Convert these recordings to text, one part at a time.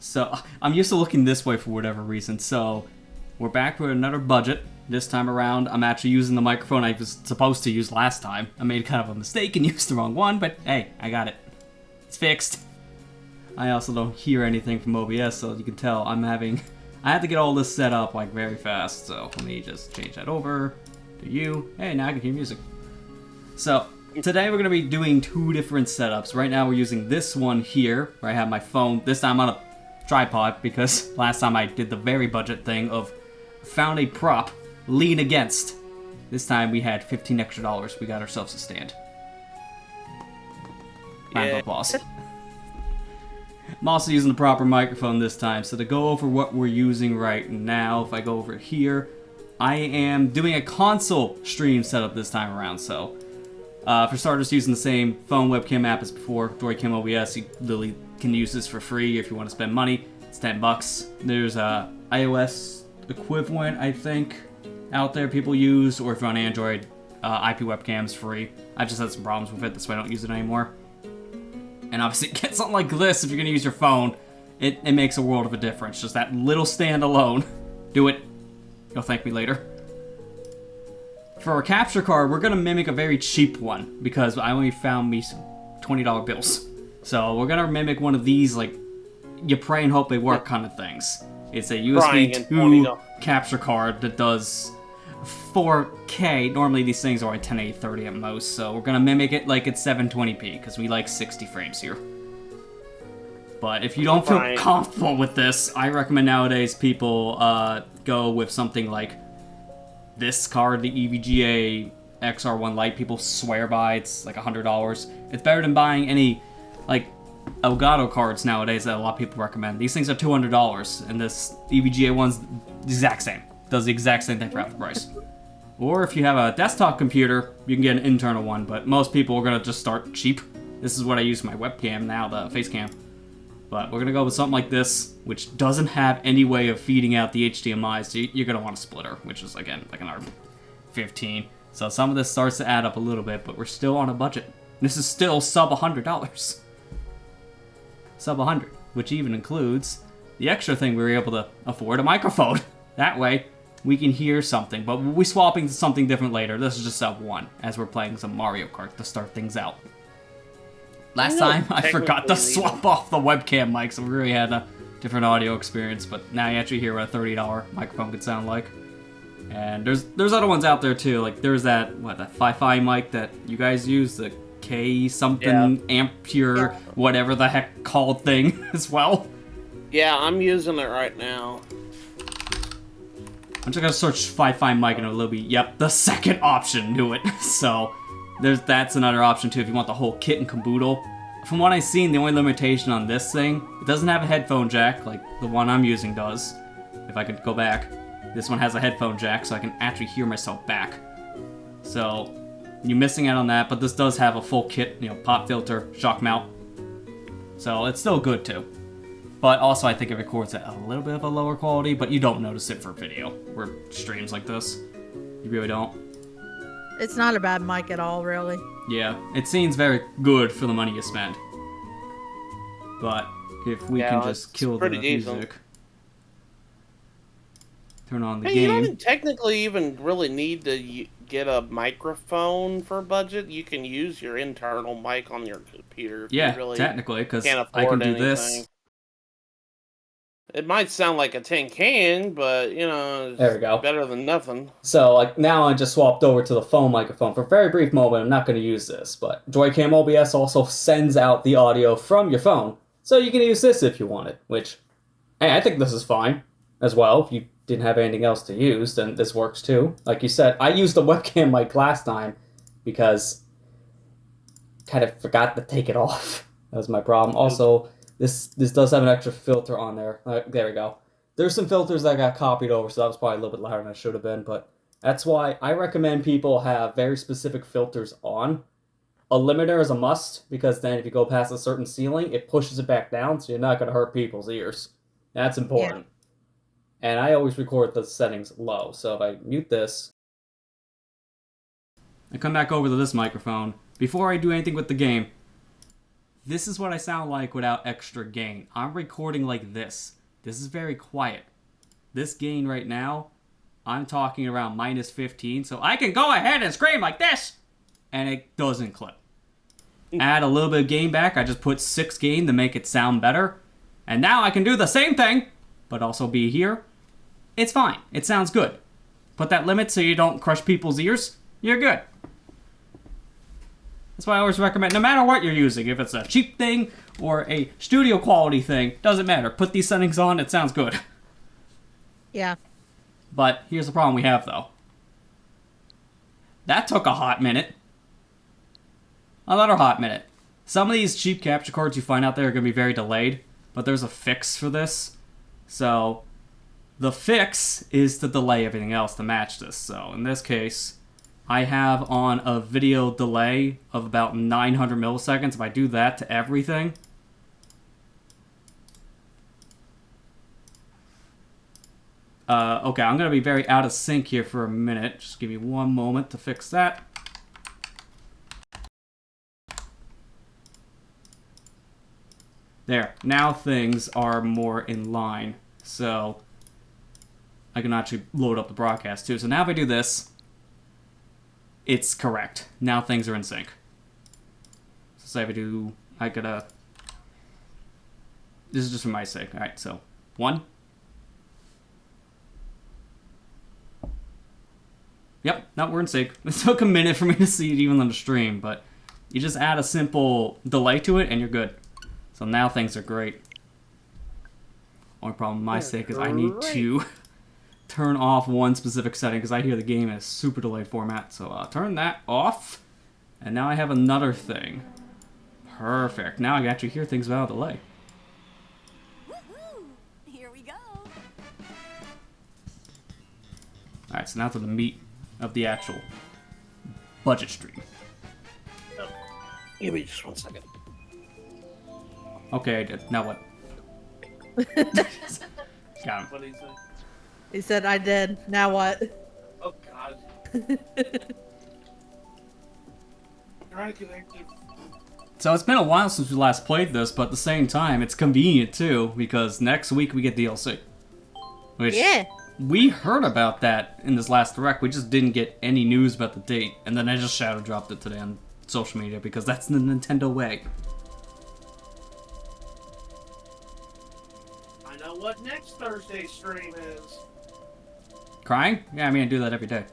So, I'm used to looking this way for whatever reason. So, we're back with another budget. This time around, I'm actually using the microphone I was supposed to use last time. I made kind of a mistake and used the wrong one, but hey, I got it. It's fixed. I also don't hear anything from OBS, so you can tell I had to get all this set up like very fast. So, let me just change that over to you. Hey, now I can hear music. So, today we're going to be doing two different setups. Right now we're using this one here, where I have my phone, this time on a tripod, because last time I did the very budget thing of found a prop, lean against. This time we had $15 extra. We got ourselves a stand. Round of applause. I'm also using the proper microphone this time, so to go over what we're using right now, if I go over here, I am doing a console stream setup this time around, so for starters, using the same phone webcam app as before, Joy-Cam OBS. You literally can use this for free if you want to spend money. It's $10. There's a iOS equivalent, I think, out there people use, or if you're on Android, IP webcam's free. I just had some problems with it, that's why I don't use it anymore. And obviously, get something like this if you're going to use your phone. It makes a world of a difference. Just that little stand alone. Do it. You'll thank me later. For our capture card, we're going to mimic a very cheap one, because I only found me some $20 bills. So we're going to mimic one of these, like, you pray and hope they work kind of things. It's a USB 2 capture card that does 4K. Normally these things are like 1080 30 at most, so we're going to mimic it like it's 720p, because we like 60 frames here. But if you don't feel comfortable with this, I recommend nowadays people go with something like this card, the EVGA XR1 Lite. People swear by. It's like $100. It's better than buying any, like, Elgato cards nowadays that a lot of people recommend. These things are $200, and this EVGA one's the exact same. Does the exact same thing for half the price. Or if you have a desktop computer, you can get an internal one, but most people are going to just start cheap. This is what I use for my webcam now, the face cam. But we're going to go with something like this, which doesn't have any way of feeding out the HDMI, so you're going to want a splitter, which is, again, like another 15. So some of this starts to add up a little bit, but we're still on a budget. This is still sub $100. Sub 100, which even includes the extra thing we were able to afford, a microphone. That way, we can hear something, but we'll be swapping to something different later. This is just sub 1, as we're playing some Mario Kart to start things out. Last time, I forgot to swap off the webcam mic, so we really had a different audio experience, but now you actually hear what a $30 microphone could sound like. And there's other ones out there too, like there's that Fi-Fi mic that you guys use, the K something ampere, whatever the heck called thing as well. Yeah, I'm using it right now. I'm just gonna search Fi-Fi mic and it'll be, yep, the second option, knew it. So, that's another option too if you want the whole kit and caboodle. From what I've seen, the only limitation on this thing, it doesn't have a headphone jack like the one I'm using does. If I could go back. This one has a headphone jack so I can actually hear myself back. So, you're missing out on that, but this does have a full kit, pop filter, shock mount. So it's still good too. But also I think it records at a little bit of a lower quality, but you don't notice it for video, or streams like this. You really don't. It's not a bad mic at all, really. Yeah, it seems very good for the money you spend. But if we can just kill the music. Turn on the game. You don't technically even really need to get a microphone for budget. You can use your internal mic on your computer. If yeah, you really technically, because I can do this. It might sound like a tin can, but, it's there we go. Better than nothing. So, like, now I just swapped over to the phone microphone. For a very brief moment, I'm not going to use this, but Joy-Cam OBS also sends out the audio from your phone, so you can use this if you want it, which, hey, I think this is fine as well. If you didn't have anything else to use, then this works too. Like you said, I used the webcam mic last time because kind of forgot to take it off. That was my problem. Also, this does have an extra filter on there. There we go. There's some filters that got copied over, so that was probably a little bit louder than it should have been, but that's why I recommend people have very specific filters on. A limiter is a must, because then if you go past a certain ceiling, it pushes it back down, so you're not going to hurt people's ears. That's important. Yeah. And I always record the settings low, so if I mute this, I come back over to this microphone. Before I do anything with the game, This is what I sound like without extra gain. I'm recording like this. This is very quiet. This gain right now, I'm talking around minus 15, so I can go ahead and scream like this, and it doesn't clip. Add a little bit of gain back. I just put 6 gain to make it sound better. And now I can do the same thing, but also be here. It's fine. It sounds good. Put that limit so you don't crush people's ears. You're good. That's why I always recommend, no matter what you're using, if it's a cheap thing or a studio quality thing, doesn't matter. Put these settings on, it sounds good. Yeah. But here's the problem we have, though. That took a hot minute. Another hot minute. Some of these cheap capture cards you find out there are going to be very delayed, but there's a fix for this. So, the fix is to delay everything else to match this. So, in this case, I have on a video delay of about 900 milliseconds. If I do that to everything, okay, I'm going to be very out of sync here for a minute. Just give me one moment to fix that. There. Now things are more in line. So, I can actually load up the broadcast too. So now if I do this, it's correct. Now things are in sync. So say if I do, I gotta, this is just for my sake. Alright, so 1. Yep, now we're in sync. It took a minute for me to see it even on the stream, but you just add a simple delay to it and you're good. So now things are great. Only problem with my sake is I need to turn off one specific setting because I hear the game in a super delayed format. So I'll turn that off. And now I have another thing. Perfect. Now I can actually hear things without delay. Woohoo! Here we go. Alright, so now to the meat of the actual budget stream. Give me just 1 second. Okay, I did. Now what? Got him. What did he say? He said, I did. Now what? Oh, God. Trying to connect it. So it's been a while since we last played this, but at the same time, it's convenient too, because next week we get DLC. Which, Yeah. we heard about that in this last direct, we just didn't get any news about the date, and then I just shadow dropped it today on social media, because that's the Nintendo way. I know what next Thursday's stream is. Crying? Yeah, I mean, I do that every day.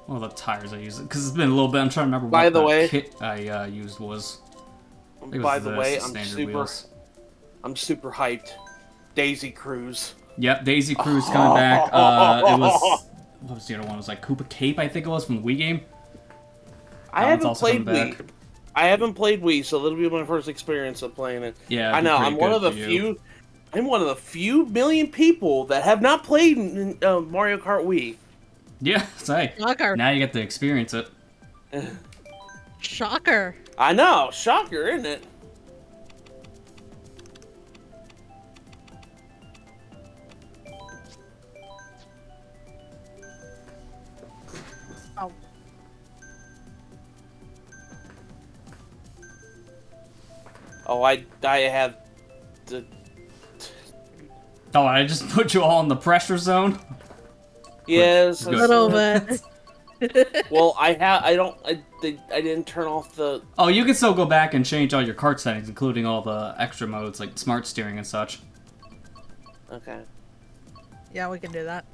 Well, the tires I use, because it's been a little bit. I'm trying to remember what By the way, kit I used was. I think it was By the way, standard wheels. I'm super hyped. Daisy Cruise. Yep, Daisy Cruise coming back. It was, what was the other one? It was like Koopa Cape, I think it was, from the Wii game. I That one's haven't also played coming Wii. back. I haven't played Wii, so that'll be my first experience of playing it. Yeah, I know. I'm one of the few. I'm one of the few million people that have not played Mario Kart Wii. Yeah, say. Shocker. Now you get to experience it. Shocker. I know, shocker, isn't it? Oh. Oh, I have the. Oh, I just put you all in the pressure zone? Yes, A Good. little bit. Well, I didn't turn off the. Oh, you can still go back and change all your kart settings, including all the extra modes, like smart steering and such. Okay. Yeah, we can do that.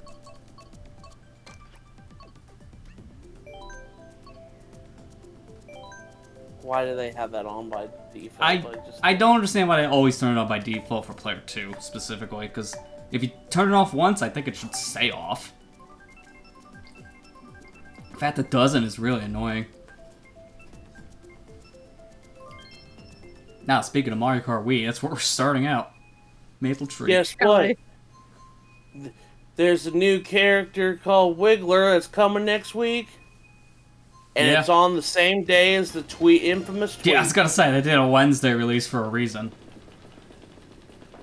Why do they have that on by default? I don't understand why they always turn it on by default for player 2, specifically, because if you turn it off once, I think it should stay off. The fact it doesn't is really annoying. Now, speaking of Mario Kart Wii, that's where we're starting out. Maple Tree. Guess what? There's a new character called Wiggler that's coming next week. And Yeah. it's on the same day as the infamous tweet. Yeah, I was gonna say, they did a Wednesday release for a reason.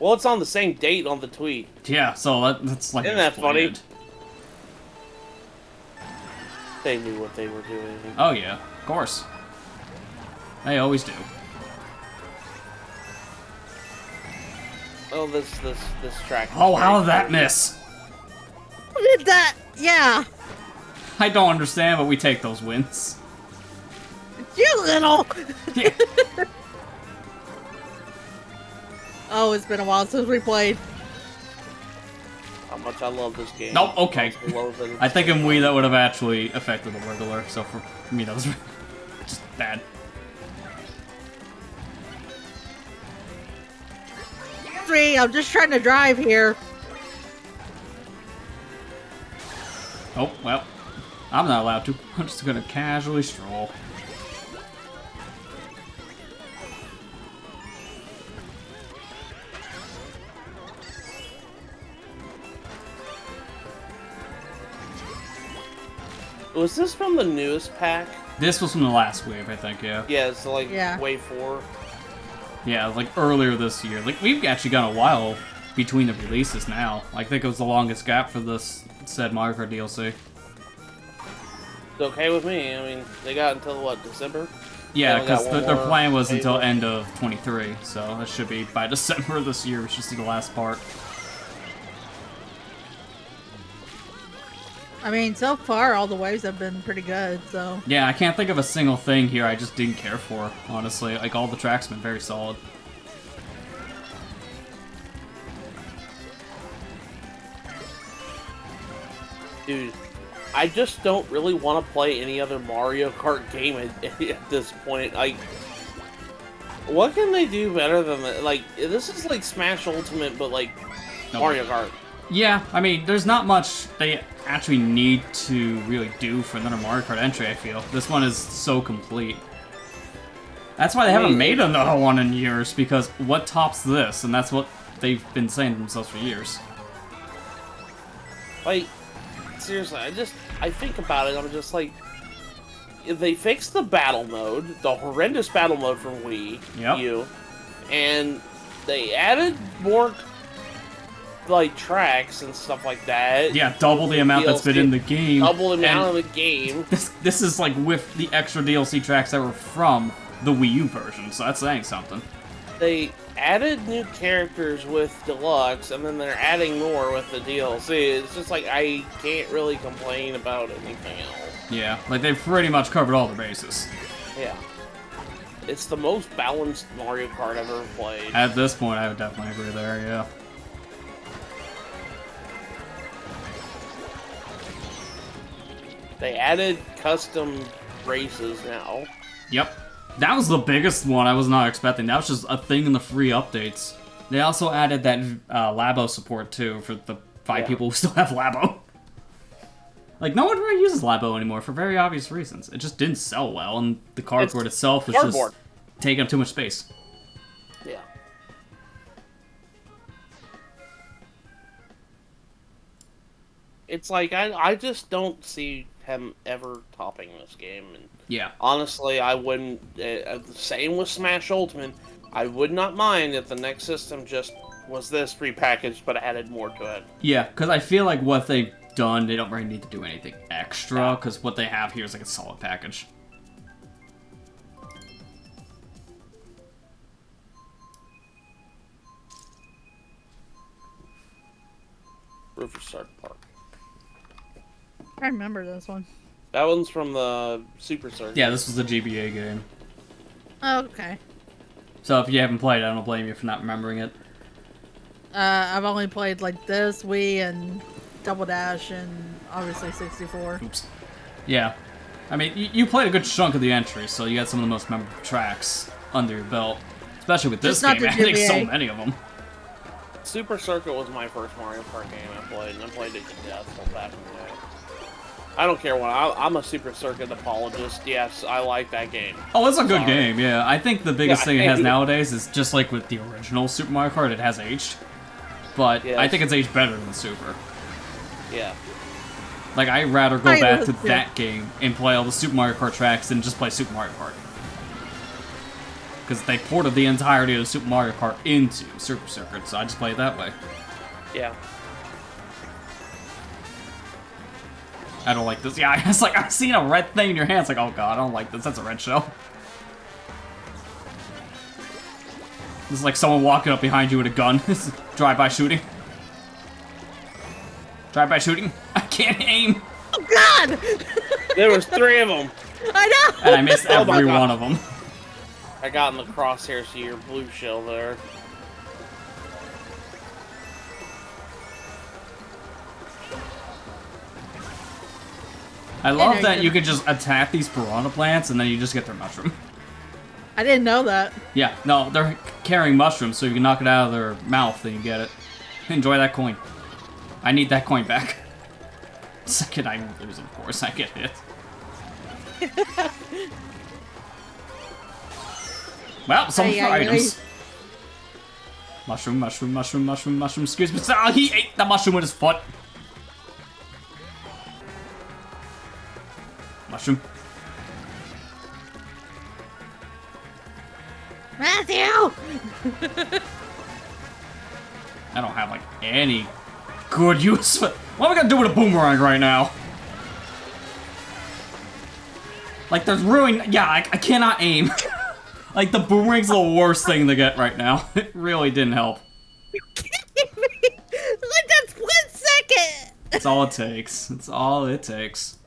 Well, it's on the same date on the tweet. Yeah, so that's like Isn't that funny? explained. They knew what they were doing. Oh yeah, of course. They always do. Oh, this track. is Oh, how very did that funny. miss? Look at that. Yeah. I don't understand, but we take those wins. You little. Yeah. Oh, it's been a while since we played. How much I love this game. Nope, okay. I love it. I think in Wii that would have actually affected the Wiggler, so for me that was just bad. I'm just trying to drive here. Oh, well. I'm not allowed to. I'm just gonna casually stroll. Was this from the newest pack? This was from the last wave, I think, yeah. Yeah, it's like Yeah. Wave 4. Yeah, like earlier this year. Like, we've actually got a while between the releases now. I think it was the longest gap for this said Mario Kart DLC. It's okay with me. I mean, they got until what, December? Yeah, only got because one their more plan was phase until left. end of 23, so it should be by December of this year we should see the last part. I mean, so far all the waves have been pretty good. So Yeah, I can't think of a single thing here I just didn't care for, honestly. Like, all the tracks have been very solid. Dude, I just don't really want to play any other Mario Kart game at this point. Like, what can they do better than that? Like, this is like Smash Ultimate, but like Nope. Mario Kart. Yeah, I mean, there's not much they actually need to really do for another Mario Kart entry, I feel. This one is so complete. That's why they haven't made another one in years, because what tops this? And that's what they've been saying to themselves for years. Like, seriously, I think about it, I'm just like, if they fixed the battle mode, the horrendous battle mode from Wii Yep. U, and they added more, like, tracks and stuff like that. Yeah, double the amount that's been in the game. Double the amount and of the game. This is like with the extra DLC tracks that were from the Wii U version, so that's saying something. They added new characters with Deluxe, and then they're adding more with the DLC. It's just like, I can't really complain about anything else. Yeah, like they've pretty much covered all the bases. Yeah. It's the most balanced Mario Kart I've ever played. At this point, I would definitely agree there, yeah. They added custom races now. Yep. That was the biggest one I was not expecting. That was just a thing in the free updates. They also added that Labo support, too, for the 5 people who still have Labo. Like, no one really uses Labo anymore for very obvious reasons. It just didn't sell well, and the cardboard itself was cardboard. just taking up too much space. Yeah. It's like, I just don't see him ever topping this game. And Yeah. honestly, I wouldn't. Same with Smash Ultimate. I would not mind if the next system just was this prepackaged but added more to it. Yeah, because I feel like what they've done, they don't really need to do anything extra, because what they have here is like a solid package. Riverside Park. I remember this one. That one's from the Super Circuit. Yeah, this was the GBA game. Oh, okay. So if you haven't played it, I don't blame you for not remembering it. I've only played like this, Wii, and Double Dash, and obviously 64. Oops. Yeah. I mean, you played a good chunk of the entries, so you got some of the most memorable tracks under your belt. Especially with this Just not game, the man. There's so GBA. many of them. Super Circuit was my first Mario Kart game I played, and I played it to death from back in the day. I don't care what. I'm a Super Circuit apologist. Yes, I like that game. Oh, it's a good Sorry. game, yeah. I think the biggest Yeah, thing it has I- nowadays is just like with the original Super Mario Kart, it has aged. But Yes. I think it's aged better than Super. Yeah. Like, I'd rather go I back to agree. that game and play all the Super Mario Kart tracks than just play Super Mario Kart. because they ported the entirety of Super Mario Kart into Super Circuit, so I just play it that way. Yeah. I don't like this. Yeah, it's like, I've seen a red thing in your hand. It's like, oh god, I don't like this. That's a red shell. This is like someone walking up behind you with a gun. This is drive-by shooting. Drive-by shooting? I can't aim! Oh god! There was 3 of them. I know! And I missed Oh my every God. one of them. I got in the crosshair, so your blue shell there. I love know that you're you gonna- can just attack these piranha plants and then you just get their mushroom. I didn't know that. Yeah, no, they're carrying mushrooms, so you can knock it out of their mouth and you get it. Enjoy that coin. I need that coin back. Second I lose, of course, I get hit. Well, some Ay, for ay, items. Mushroom, mushroom, mushroom, mushroom, mushroom. Excuse me. Oh, he ate the mushroom with his foot. Mushroom. Matthew! I don't have, like, any good use for... What am I gonna do with a boomerang right now? Like, there's really... Yeah, I cannot aim. Like, the boomerang's the worst thing to get right now. It really didn't help. Like that split second! That's all it takes. That's all it takes.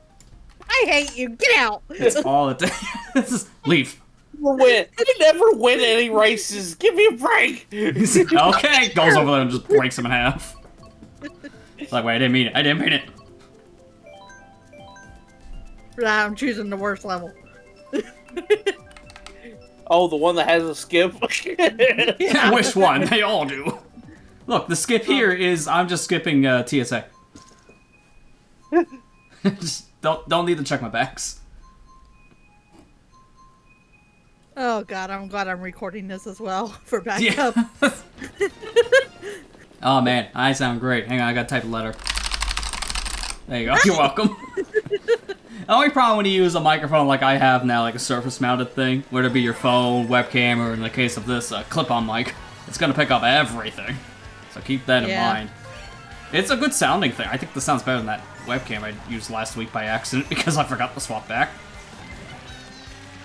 I hate you. Get out! That's all it takes. Leave. I never win any races. Give me a break. Okay, goes over there and just breaks him in half. It's like, wait, I didn't mean it. I didn't mean it. Nah, I'm choosing the worst level. Oh, the one that has a skip? Which one? They all do. Look, the skip here is I'm just skipping TSA. Just don't need to check my backs. Oh god, I'm glad I'm recording this as well for Yeah. backup. Oh man, I sound great. Hang on, I gotta type a letter. There you go. You're welcome. The only problem when you use a microphone like I have now, like a surface-mounted thing, whether it be your phone, webcam, or in the case of this, clip-on mic, it's gonna pick up everything. So keep that in mind. It's a good sounding thing. I think this sounds better than that webcam I used last week by accident because I forgot to swap back.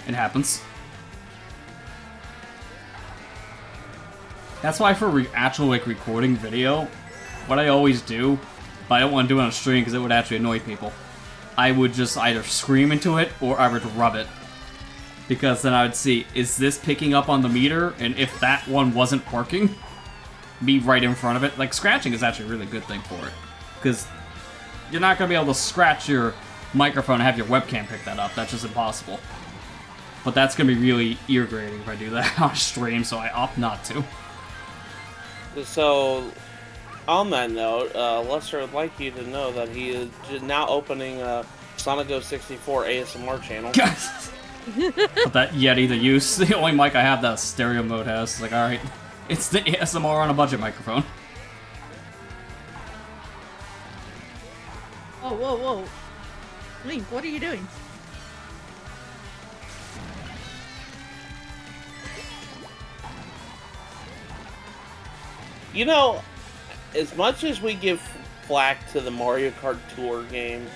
It happens. That's why for actual like recording video, what I always do, but I don't want to do it on a stream because it would actually annoy people. I would just either scream into it or I would rub it. Because then I would see, is this picking up on the meter? And if that one wasn't working, be right in front of it. Like scratching is actually a really good thing for it. Because you're not going to be able to scratch your microphone and have your webcam pick that up. That's just impossible. But that's going to be really ear grating if I do that on stream, so I opt not to. So, on that note, Lester would like you to know that he is now opening a SonicGhost 64 ASMR channel. Put that Yeti to use. The only mic I have that stereo mode has. It's like, alright, it's the ASMR on a budget microphone. Whoa, whoa, whoa. Link, what are you doing? You know, as much as we give flack to the Mario Kart Tour game,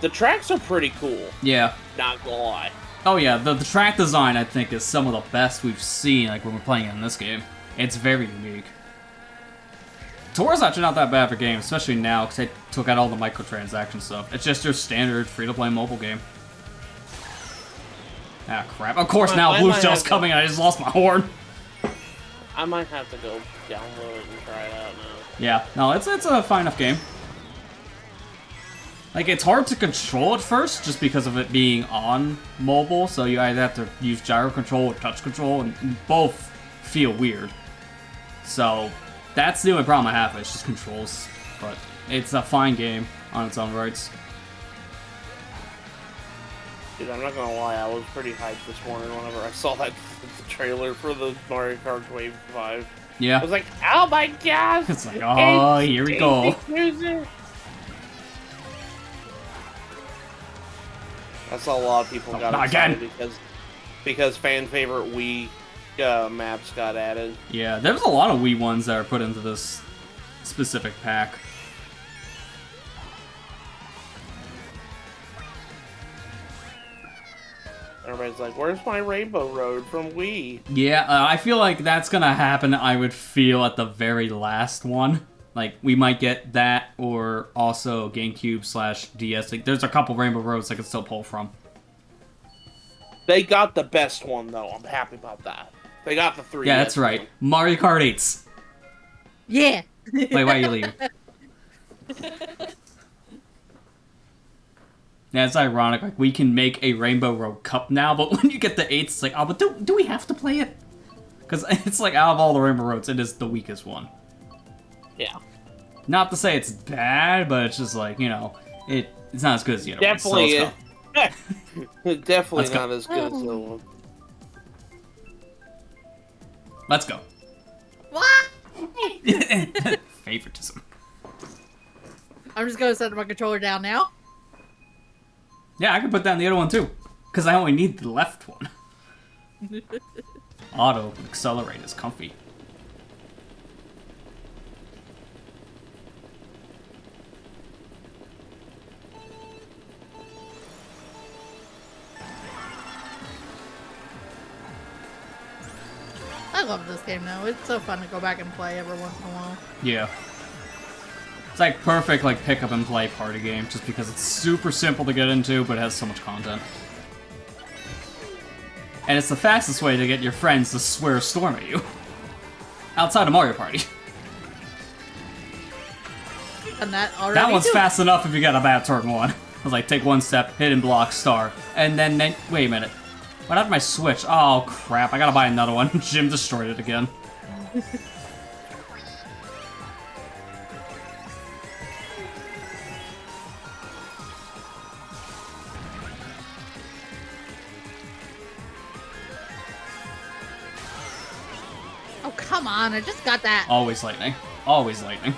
the tracks are pretty cool. Yeah. Not gonna lie. Oh yeah, the track design I think is some of the best we've seen like when we're playing it in this game. It's very unique. Tour's actually not that bad for games, especially now because they took out all the microtransaction stuff. It's just your standard free-to-play mobile game. Ah crap. Of course now Blue Shell's coming and I just lost my horn. I might have to go download it and try it out now. Yeah, no, it's a fine enough game. Like, it's hard to control at first, just because of it being on mobile, so you either have to use gyro control or touch control, and both feel weird. So, that's the only problem I have, it's just controls. But it's a fine game on its own rights. Dude, I'm not gonna lie, I was pretty hyped this morning whenever I saw that the trailer for the Mario Kart Wave 5. Yeah. I was like, oh my gosh! It's like, oh, here we go. I saw a lot of people got not excited again. because fan favorite Wii maps got added. Yeah, there's a lot of Wii ones that are put into this specific pack. Everybody's like, where's my Rainbow Road from Wii? Yeah, I feel like that's gonna happen, I would feel, at the very last one. Like, we might get that, or also GameCube/DS. Like, there's a couple Rainbow Roads I could still pull from. They got the best one, though. I'm happy about that. They got the 3. Yeah, that's right. Mario Kart 8s. Yeah. Wait, why are you leaving? Yeah, it's ironic. Like, we can make a Rainbow Road Cup now, but when you get the 8s, it's like, oh, but do we have to play it? Because it's like, out of all the Rainbow Roads, it is the weakest one. Yeah. Not to say it's bad, but it's just like, you know, it's not as good as the other Definitely ones. So let's go. Definitely not as good as the other one. Let's go. What? Favoritism. I'm just gonna set my controller down now. Yeah, I can put down the other one too, because I only need the left one. Auto accelerate is comfy. I love this game now. It's so fun to go back and play every once in a while. Yeah. It's like perfect like pick up and play party game, just because it's super simple to get into, but it has so much content. And it's the fastest way to get your friends to swear a storm at you. Outside of Mario Party. And that already. That one's too. fast enough if you got a bad turn one. I was like, take one step, hidden block, star. And then wait a minute. What happened to my Switch? Oh crap, I gotta buy another one. Jim destroyed it again. Oh, come on. I just got that. Always lightning. Always lightning.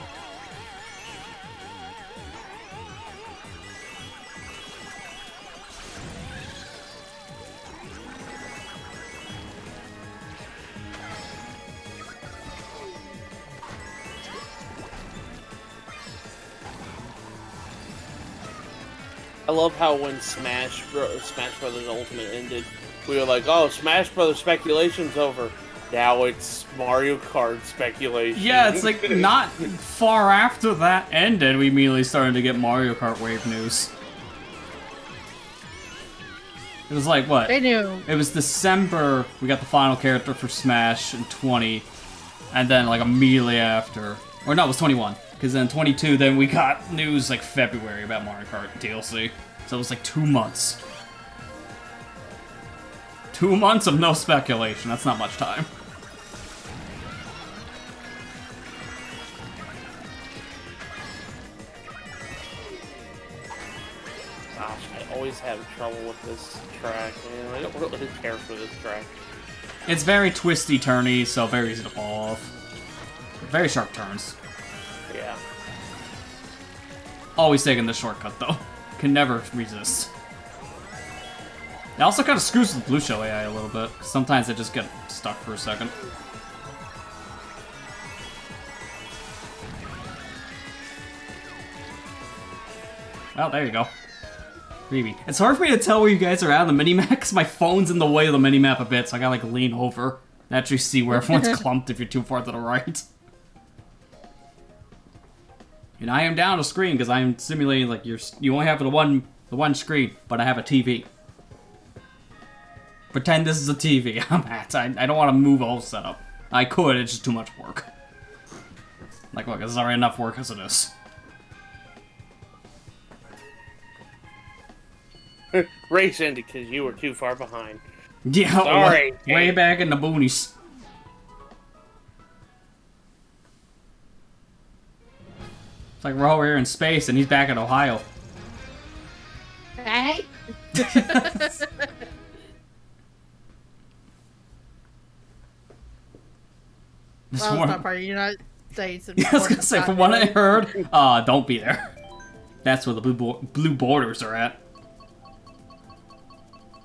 I love how when Smash Brothers Ultimate ended, we were like, oh, Smash Brothers speculation's over. Now it's Mario Kart speculation. Yeah, it's like not far after that ended, we immediately started to get Mario Kart Wave news. It was like, what? They knew. It was December, we got the final character for Smash in 20, and then like immediately after, or no, it was 21, because then 22, then we got news like February about Mario Kart DLC. So it was like 2 months. 2 months of no speculation, that's not much time. Gosh, I always have trouble with this track, man. I don't really care for this track. It's very twisty, turny, so very easy to fall off. Very sharp turns. Yeah. Always taking the shortcut, though. Can never resist. It also kind of screws with the Blue Shell AI a little bit. Sometimes they just get stuck for a second. Oh, there you go. Maybe. It's hard for me to tell where you guys are at on the minimap because my phone's in the way of the minimap a bit, so I gotta like lean over and actually see where everyone's clumped if you're too far to the right. And I am down a screen because I am simulating like you only have the one screen, but I have a TV. Pretend this is a TV I'm at. I don't want to move a whole setup. I could, it's just too much work. Like, look, this is already enough work as it is. Race ended because you were too far behind. Yeah, Sorry, way Kate. back in the boonies. It's like we're over here in space and he's back in Ohio. Hey. This Well, it's one- not part of the United States. I was gonna say, from what I heard, don't be there. That's where the blue borders are at.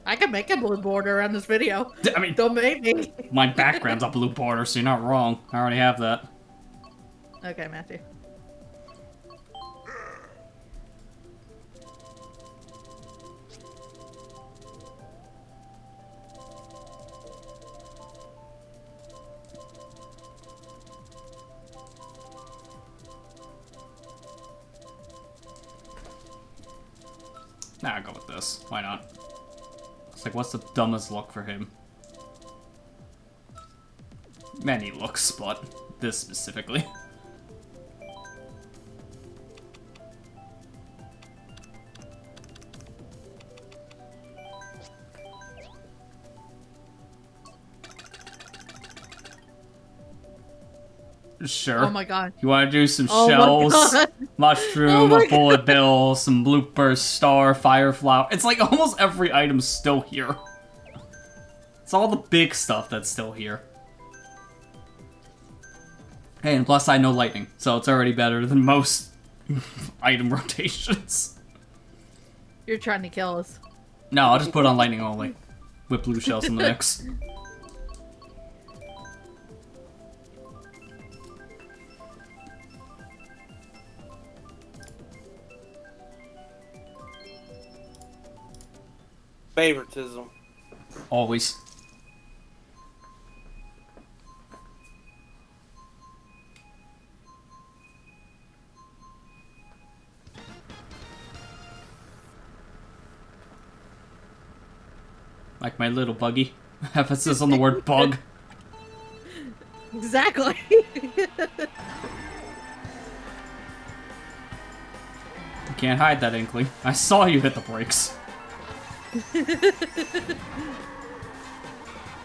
I can make a blue border around this video. I mean, Don't make me. my background's a blue border, so you're not wrong. I already have that. Okay, Matthew. Nah, I'll go with this. Why not? It's like, what's the dumbest look for him? Many looks, but this specifically. Sure. Oh my god. You want to do some Oh my shells, God. mushroom, Oh my a bullet bill, some bloopers, star, fire flower. It's like almost every item's still here. It's all the big stuff that's still here. Hey, and plus I know lightning, so it's already better than most item rotations. You're trying to kill us. No, I'll just put on lightning only. With blue shells in the mix. Favoritism. Always. Like my little buggy. Emphasis on the word bug. Exactly. You can't hide that, Inkling. I saw you hit the brakes.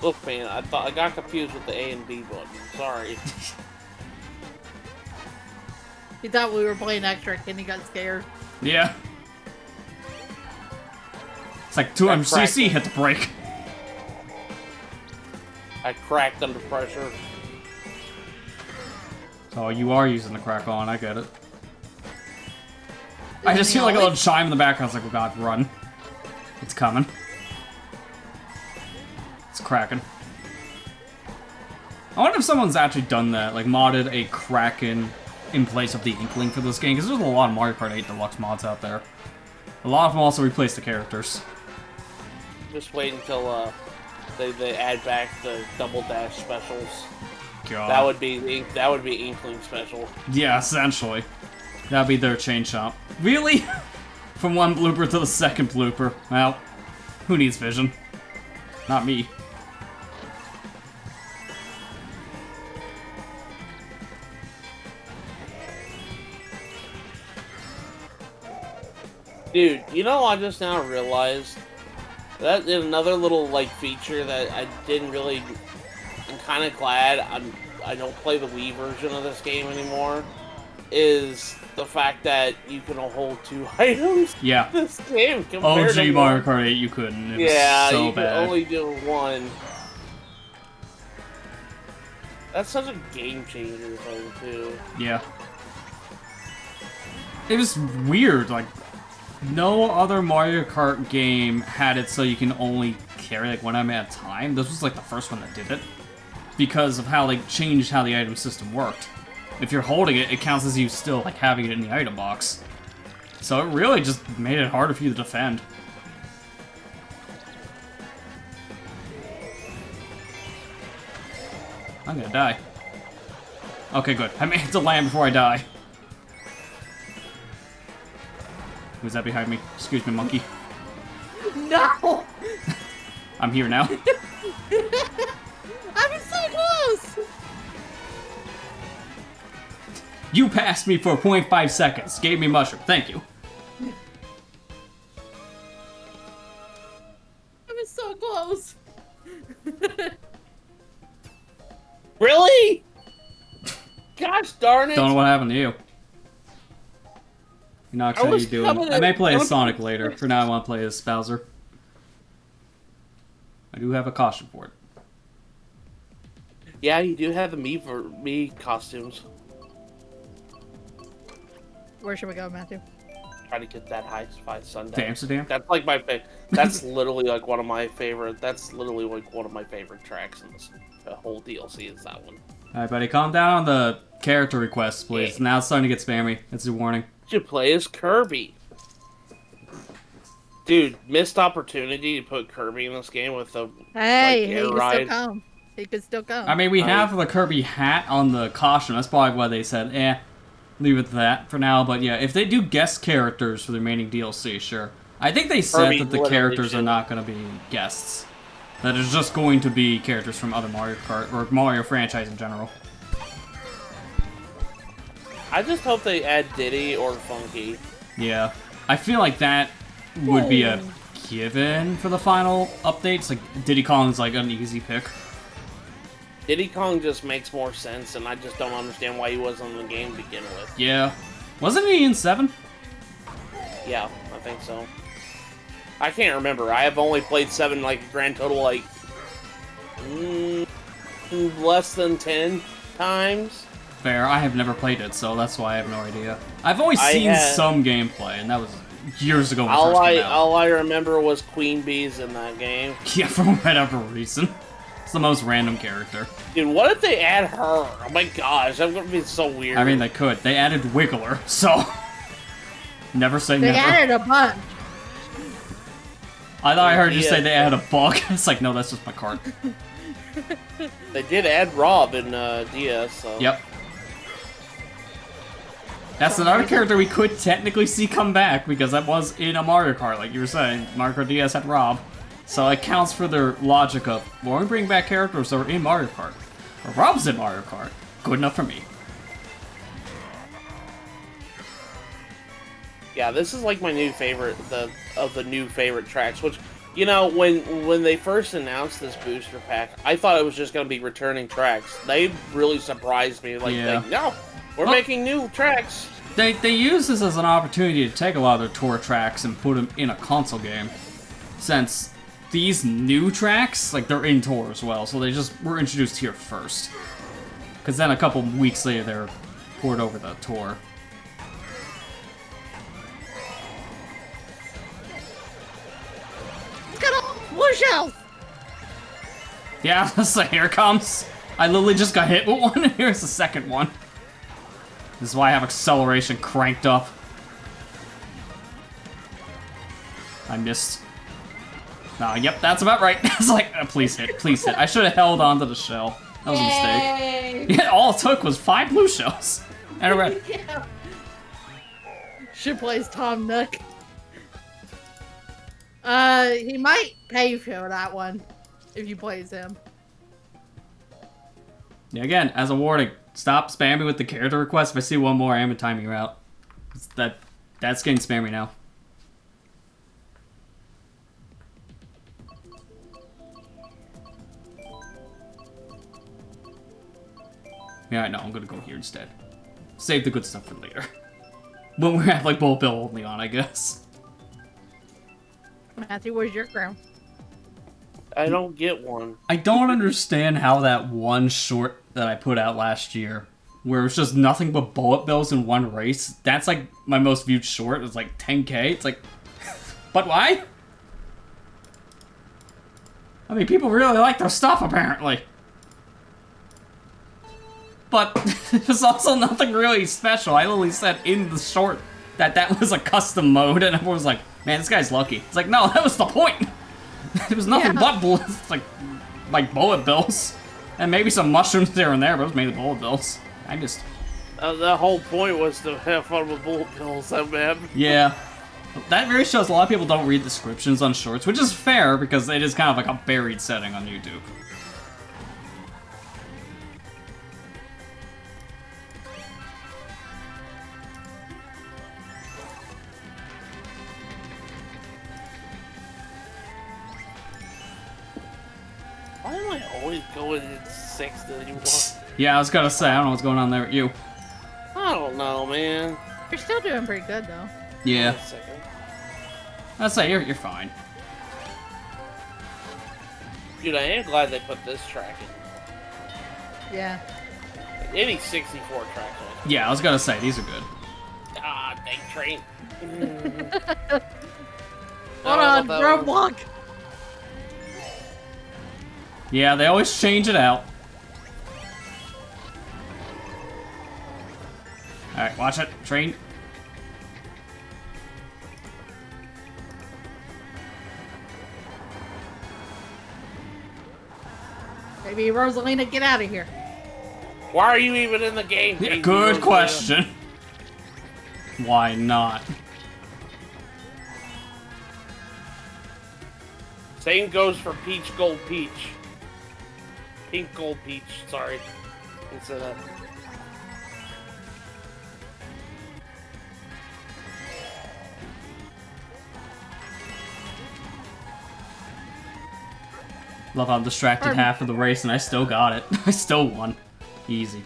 Look, man, I got confused with the A and B button. Sorry. He thought we were playing extra and he got scared. Yeah. It's like 200cc hit the brake. I cracked under pressure. Oh, you are using the crack on, I get it. I just hear like a little chime in the background. I was like, oh god, run. It's coming. It's cracking. I wonder if someone's actually done that, like modded a Kraken in place of the Inkling for this game, because there's a lot of Mario Kart 8 Deluxe mods out there. A lot of them also replace the characters. Just wait until they add back the double dash specials. God. That would be Inkling special. Yeah, essentially. That'd be their chain shop. Really? From one blooper to the second blooper. Well, who needs vision? Not me. Dude, you know, I just now realized that another little like feature that I didn't really. I'm kind of glad I don't play the Wii version of this game anymore. Is the fact that you can hold 2 items. Yeah. In this game compared OG to Mario one. Kart 8, you couldn't. It was Yeah, so you bad. can only do one. That's such a game changer thing too. Yeah. It was weird, like, no other Mario Kart game had it so you can only carry, like, one item at a time. This was, like, the first one that did it. Because of how they changed how the item system worked. If you're holding it, it counts as you still, like, having it in the item box. So it really just made it harder for you to defend. I'm gonna die. Okay, good. I made it to land before I die. Who's that behind me? Excuse me, monkey. No! I'm here now. I was so close! You passed me for 0.5 seconds. Gave me mushroom. Thank you. I was so close. Really? Gosh darn it! Don't know what happened to you. Knox, how was you doing? coming I may at- play as Sonic later. For now, I want to play as Bowser. I do have a costume for it. Yeah, you do have the me costumes. Where should we go, Matthew? try to get that high Sunday. To Amsterdam? That's like that's literally like one of my favorite. That's literally like one of my favorite tracks in this whole DLC is that one. Alright, buddy, calm down on the character requests, please. Yeah. Now it's starting to get spammy. That's a warning. You should play as Kirby. Dude, missed opportunity to put Kirby in this game with the Hey, like, he air could ride. still come. He could still come. I mean, we have the Kirby hat on the costume. That's probably why they said, leave it to that for now. But yeah, if they do guest characters for the remaining DLC, sure. I think they said Kirby that the literally characters are should. not going to be guests. That it's just going to be characters from other Mario Kart, or Mario franchise in general. I just hope they add Diddy or Funky. Yeah. I feel like that would be a given for the final updates. Like, Diddy Kong's like an easy pick. Diddy Kong just makes more sense, and I just don't understand why he wasn't in the game to begin with. Yeah. Wasn't he in 7? Yeah, I think so. I can't remember. I have only played 7, like, a grand total, like, less than 10 times. Fair. I have never played it, so that's why I have no idea. I've always seen some gameplay, and that was years ago when it first came out. All I remember was Queen Bee's in that game. Yeah, for whatever reason. It's the most random character. Dude, what if they add her? Oh my gosh, that's gonna be so weird. I mean, they could. They added Wiggler, so... Never say they never. added a bunch. I thought I heard you say they added a bug. It's like, no, that's just my card. They did add Rob in DS, so... Yep. That's another character we could technically see come back, because that was in a Mario Kart, like you were saying. Mario Kart DS had Rob. So it counts for their logic of, well, we bring back characters that were in Mario Kart. Or Rob's in Mario Kart. Good enough for me. Yeah, this is like my new favorite, of the new favorite tracks, which, you know, when they first announced this booster pack, I thought it was just going to be returning tracks. They really surprised me, like, no, we're making new tracks. They use this as an opportunity to take a lot of their tour tracks and put them in a console game. Since these new tracks, like, they're in tour as well, so they just were introduced here first. Because then a couple weeks later, they're poured over the tour. Blue shells! Yeah, so here it comes. I literally just got hit with one, and here's the second one. This is why I have acceleration cranked up. I missed. Yep, that's about right. It's like, please hit, please hit. I should have held on to the shell. That was a mistake. Yeah, all it took was 5 blue shells. And a red. Yeah. She plays Tom Nook. He might pay for that one if you plays him. Yeah, again, as a warning, stop spamming with the character request. If I see one more, I am timing you out. That's getting spammy now. Yeah, no, I'm gonna go here instead. Save the good stuff for later. When we have, like, bullet bill only on, I guess. Matthew, where's your crown? I don't get one. I don't understand how that one short that I put out last year, where it's just nothing but bullet bills in one race, that's, like, my most viewed short. It's like 10K. It's like, but why? I mean, people really like their stuff, apparently. But there's also nothing really special. I literally said in the short that was a custom mode, and everyone was like, man, this guy's lucky. It's like, no, that was the point. It was nothing but bullets, like bullet bills. And maybe some mushrooms there and there, but it was mainly bullet bills. I just... the whole point was to have fun with bullet bills, man. Yeah. That really shows a lot of people don't read descriptions on shorts, which is fair, because it is kind of like a buried setting on YouTube. Why am I always going in 6th anymore? Yeah, I was gonna say, I don't know what's going on there with you. I don't know, man. You're still doing pretty good, though. Yeah. Wait a second. I'd say you're fine. Dude, I am glad they put this track in. Yeah. Any 64 tracks on it. Yeah, I was gonna say, these are good. Ah, dang train. Hold on, roadblock. Yeah, they always change it out. Alright, watch it. Train. Maybe Rosalina, get out of here. Why are you even in the game? Yeah, Baby good Rosalina? question. Why not? Same goes for Peach Gold Peach. Pink Gold Peach, sorry. Instead of... Love how I'm distracted half of the race and I still got it. I still won. Easy.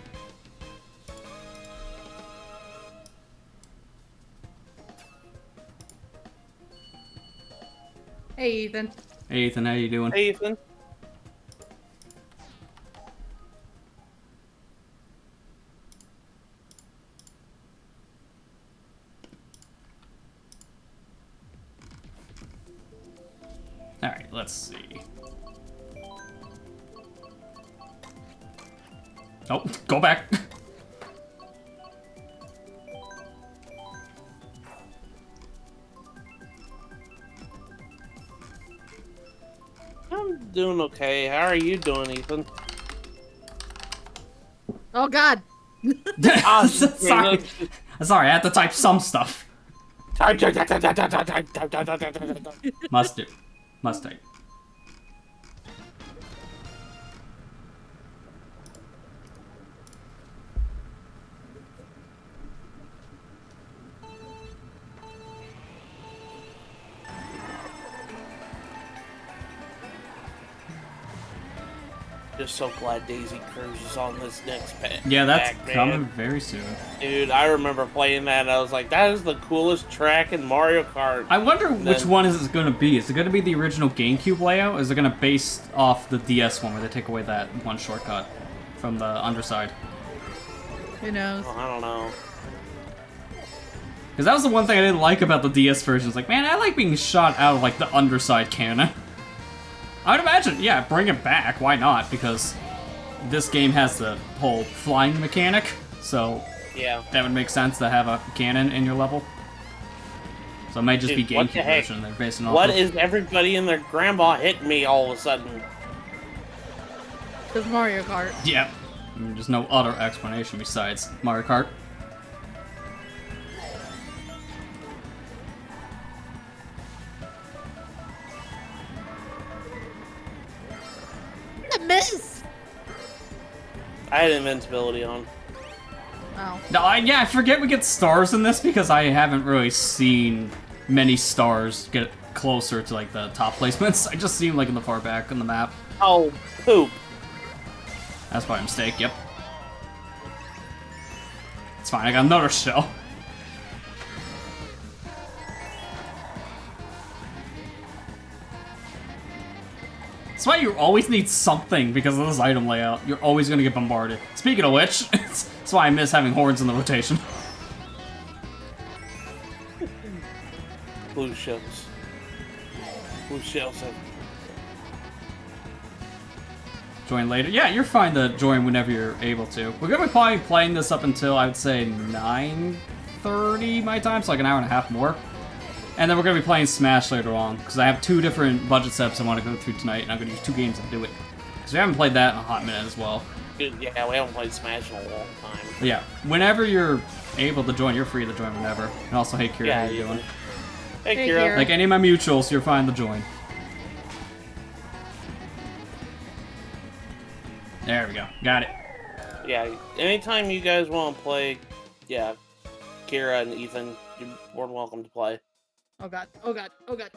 Hey, Ethan. Hey Ethan, how you doing? Hey, Ethan. Alright, let's see. Oh, go back. I'm doing okay. How are you doing, Ethan? Oh God. Sorry. Sorry, I had to type some stuff. Must do. Must type. Just so glad Daisy Cruz is on this next pack. Yeah, that's pack, coming man. very soon. Dude, I remember playing that and I was like, that is the coolest track in Mario Kart. I wonder which one is it going to be. Is it going to be the original GameCube layout, or is it going to base off the DS one where they take away that one shortcut from the underside? Who knows? Oh, I don't know. Because that was the one thing I didn't like about the DS version. It's like, man, I like being shot out of like the underside cannon. I would imagine, yeah, bring it back. Why not? Because this game has the whole flying mechanic, so Yeah. that would make sense to have a cannon in your level. So it might just Dude, be what the GameCube heck? version they're basing off What of. is everybody and their grandma hitting me all of a sudden? It's Mario Kart. Yeah. I mean, there's no other explanation besides Mario Kart. I miss. I had invincibility on. Oh. No, yeah, I forget we get stars in this because I haven't really seen many stars get closer to like the top placements. I just see them like in the far back on the map. Oh, poop. That's by mistake, yep. It's fine, I got another shell. That's why you always need something because of this item layout. You're always going to get bombarded. Speaking of which, that's why I miss having horns in the rotation. Blue shells. Blue shells. Join later. Yeah, you're fine to join whenever you're able to. We're going to be probably playing this up until, I would say, 9:30 my time, so like an hour and a half more. And then we're going to be playing Smash later on, because I have 2 different budget steps I want to go through tonight, and I'm going to use 2 games to do it. Because we haven't played that in a hot minute as well. Dude, yeah, we haven't played Smash in a long time. But yeah, whenever you're able to join, you're free to join whenever. And also, hey Kira, Yeah, how you doing? Hey, Hey, Kira. Kira. Like any of my mutuals, you're fine to join. There we go. Got it. Yeah, anytime you guys want to play, yeah, Kira and Ethan, you're more than welcome to play. Oh God. Oh God. Oh God.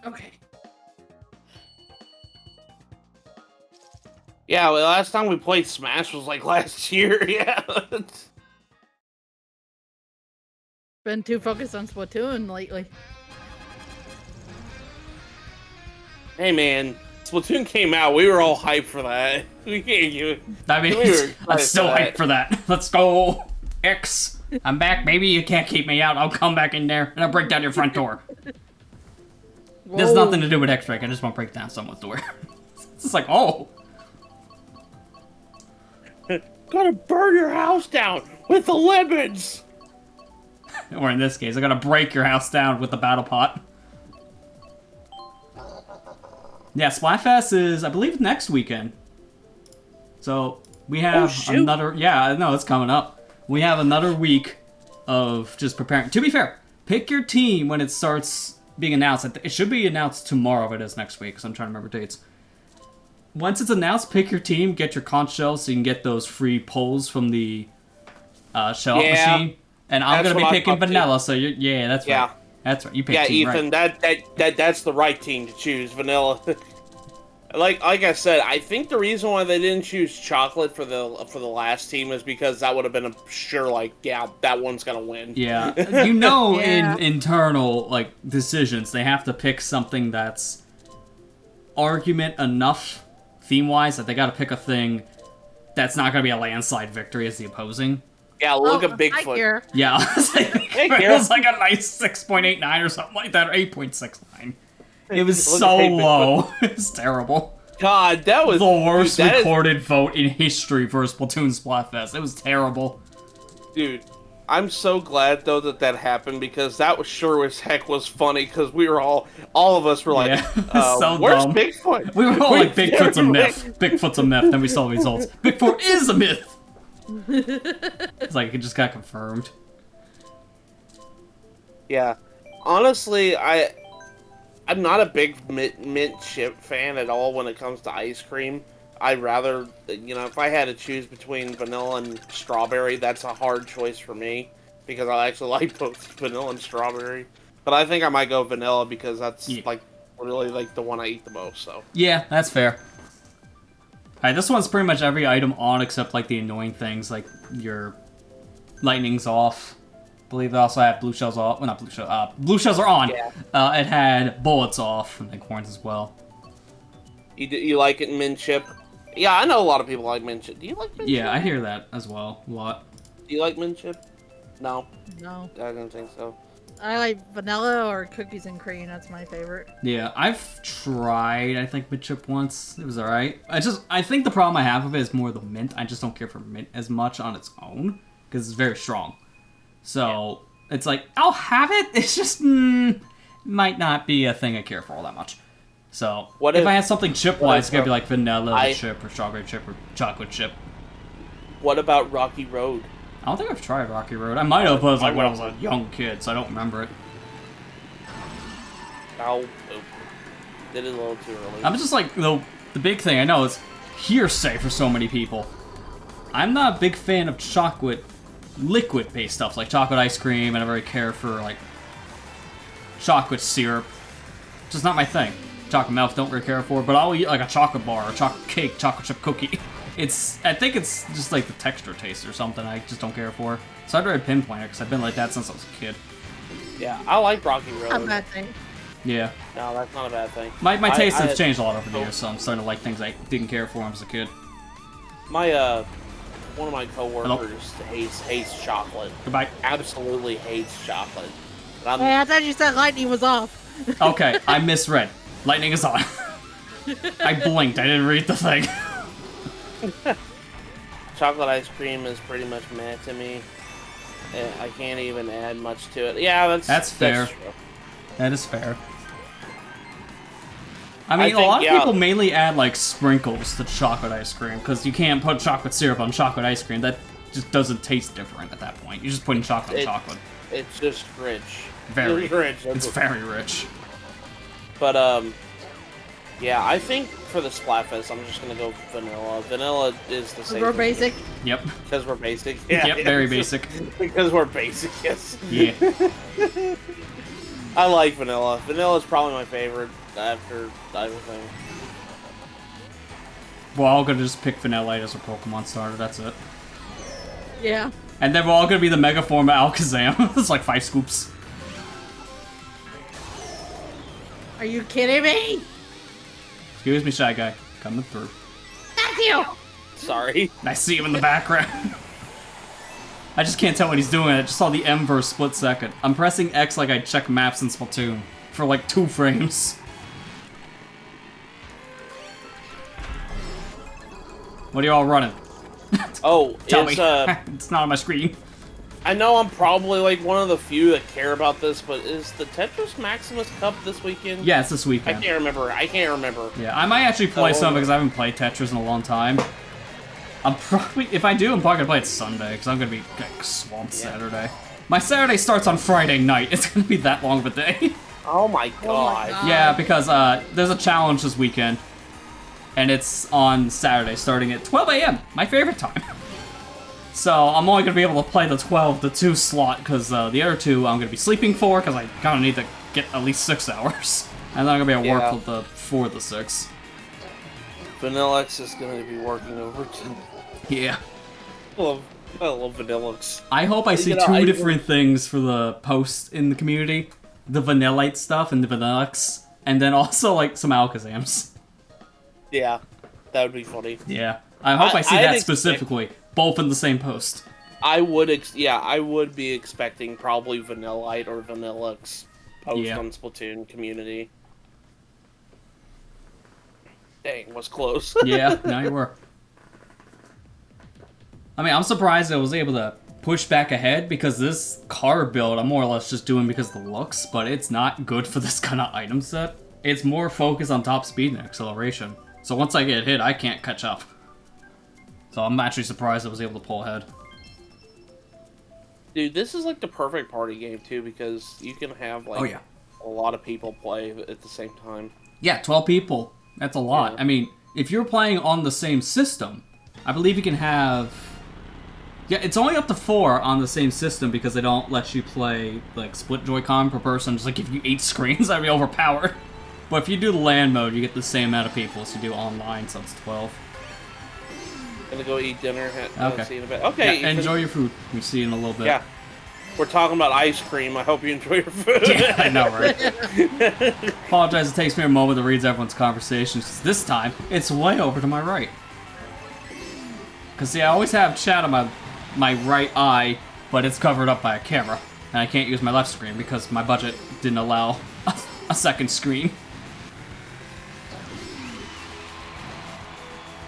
Okay. Yeah, well, last time we played Smash was like last year, yeah. Been too focused on Splatoon lately. Hey man, Splatoon came out, we were all hyped for that. We can't give it. I mean, We were I'm still excited hyped for that. Let's go. X. I'm back, baby. You can't keep me out. I'll come back in there and I'll break down your front door. There's nothing to do with X-Drake. I just want to break down someone's door. It's just like, oh. Gotta burn your house down with the lemons. Or in this case, I gotta break your house down with the battle pot. Yeah, Splatfest is, I believe, next weekend. So, we have another... Yeah, no, it's coming up. We have another week of just preparing. To be fair, pick your team when it starts being announced. It should be announced tomorrow if it is next week, because I'm trying to remember dates. Once it's announced, pick your team, get your conch shells so you can get those free pulls from the shell machine. And I'm going to be picking vanilla, so you're... Yeah, that's right. That's right. You picked team, Ethan, right. that's the right team to choose, vanilla. like I said, I think the reason why they didn't choose chocolate for the last team is because that would have been that one's gonna win. Yeah, in internal like decisions, they have to pick something that's argument enough theme-wise that they got to pick a thing that's not gonna be a landslide victory as the opposing. Yeah, look at Bigfoot. Yeah, it was like a nice 6.89 or something like that, or 8.69. It was so low. It was terrible. God, that was the worst recorded vote in history for a Splatoon Splatfest. It was terrible. Dude, I'm so glad though that happened because that was sure as heck was funny because we were all of us were like, so where's dumb. Bigfoot? We were all like, Bigfoot's a myth. Bigfoot's a myth. Then we saw the results. Bigfoot is a myth. It's like it just got confirmed. Yeah, honestly, I'm not a big mint chip fan at all when it comes to ice cream. I'd rather, if I had to choose between vanilla and strawberry, that's a hard choice for me because I actually like both vanilla and strawberry. But I think I might go vanilla because that's really the one I eat the most. So yeah, that's fair. Alright, this one's pretty much every item on except like the annoying things like your lightning's off. I believe they also had blue shells off. Well, not blue shells. Blue shells are on. Yeah. It had bullets off and horns as well. You like it in mint chip? Yeah, I know a lot of people like mint chip. Do you like mint chip? Yeah, I hear that as well a lot. Do you like mint chip? No. No. I don't think so. I like vanilla or cookies and cream. That's my favorite. Yeah, I've tried, I think, mint chip once. It was alright. I think the problem I have with it is more the mint. I just don't care for mint as much on its own, because it's very strong. So, it's like, I'll have it, it's just, might not be a thing I care for all that much. So, if I had something chip-wise, it's gonna be like vanilla chip, or strawberry chip, or chocolate chip. What about Rocky Road? I don't think I've tried Rocky Road. I might have, but it was like when I was a young kid, so I don't remember it. Oh, did it a little too early. I'm just like, the big thing I know is hearsay for so many people. I'm not a big fan of chocolate, liquid-based stuff, like chocolate ice cream, and I don't really care for, like, chocolate syrup. It's just not my thing. Chocolate milk, don't really care for, but I'll eat, like, a chocolate bar, or chocolate cake, chocolate chip cookie. I think it's just like the texture taste or something I just don't care for. So I'd rather pinpoint it because I've been like that since I was a kid. Yeah, I like Rocky Road. Not a bad thing. Yeah. No, that's not a bad thing. My taste has changed a lot over the years, so I'm starting to like things I didn't care for when I was a kid. My, one of my coworkers hates chocolate. Goodbye. Absolutely hates chocolate. Hey, I thought you said lightning was off. Okay, I misread. Lightning is on. I blinked, I didn't read the thing. Chocolate ice cream is pretty much meh to me. I can't even add much to it. Yeah, that's fair. That's true. That is fair. I mean, a lot of people mainly add, like, sprinkles to chocolate ice cream, because you can't put chocolate syrup on chocolate ice cream. That just doesn't taste different at that point. You're just putting chocolate on chocolate. It's just rich. Very rich. It's very rich. But, yeah, I think for the Splatfest, I'm just gonna go vanilla. Vanilla is the same. We're basic? Yep. Because we're basic. Yeah, yep, very basic. Because we're basic, yes. Yeah. I like vanilla. Vanilla is probably my favorite after everything. We're all gonna just pick Vanillite as a Pokemon starter, that's it. Yeah. And then we're all gonna be the Mega Form of Alakazam. It's like 5 scoops. Are you kidding me? Excuse me, Shy Guy. Coming through. Matthew! Sorry. I see him in the background. I just can't tell what he's doing. I just saw the M for a split second. I'm pressing X like I check maps in Splatoon for like 2 frames. What are y'all running? Oh, Tell me. is It's not on my screen. I know I'm probably like one of the few that care about this, but is the Tetris Maximus Cup this weekend? Yeah, it's this I weekend. can't remember. Yeah, I might actually play Oh. some because I haven't played Tetris in a long time. I'm probably, if I do, I'm probably gonna play it Sunday because I'm gonna be like, swamped Saturday. My Saturday starts on Friday night. It's gonna be that long of a day. Oh my god. God. Yeah, because there's a challenge this weekend, and it's on Saturday starting at 12 a.m. My favorite time. So I'm only gonna be able to play the 12 to 2 slot because the other 2 I'm gonna be sleeping for because I kind of need to get at least 6 hours, and then I'm gonna be at work Yeah. with the 4 to 6. Vanillux is going to be working over to... Yeah. I love Vanillux. I hope I see You know, 2 I- different things for the post in the community. The Vanillite stuff and the Vanillux. And then also, like, some Alakazams. Yeah, that would be funny. Yeah. I hope I see I'd that expect- specifically. Both in the same post. I would be expecting probably Vanillite or Vanillux post Yeah. on Splatoon community. Dang, was close. Yeah, now you were. I mean, I'm surprised I was able to push back ahead because this car build I'm more or less just doing because of the looks, but it's not good for this kind of item set. It's more focused on top speed and acceleration. So once I get hit, I can't catch up. So I'm actually surprised I was able to pull ahead. Dude, this is like the perfect party game too because you can have like Oh, yeah. a lot of people play at the same time. Yeah, 12 people. That's a lot. Yeah. I mean, if you're playing on the same system, I believe you can have... Yeah, it's only up to 4 on the same system because they don't let you play, like, split Joy-Con per person. Just like, if you 8 screens, that'd be overpowered. But if you do the LAN mode, you get the same amount of people as you do online, so it's 12. Gonna go eat dinner. Okay. See you in a bit. Okay. Yeah, enjoy your food. We see you in a little bit. Yeah. We're talking about ice cream. I hope you enjoy your food. Yeah, I know, right? Apologize, it takes me a moment to read everyone's conversations. 'Cause this time, it's way over to my right. Because, see, I always have chat on my right eye, but it's covered up by a camera. And I can't use my left screen because my budget didn't allow a second screen.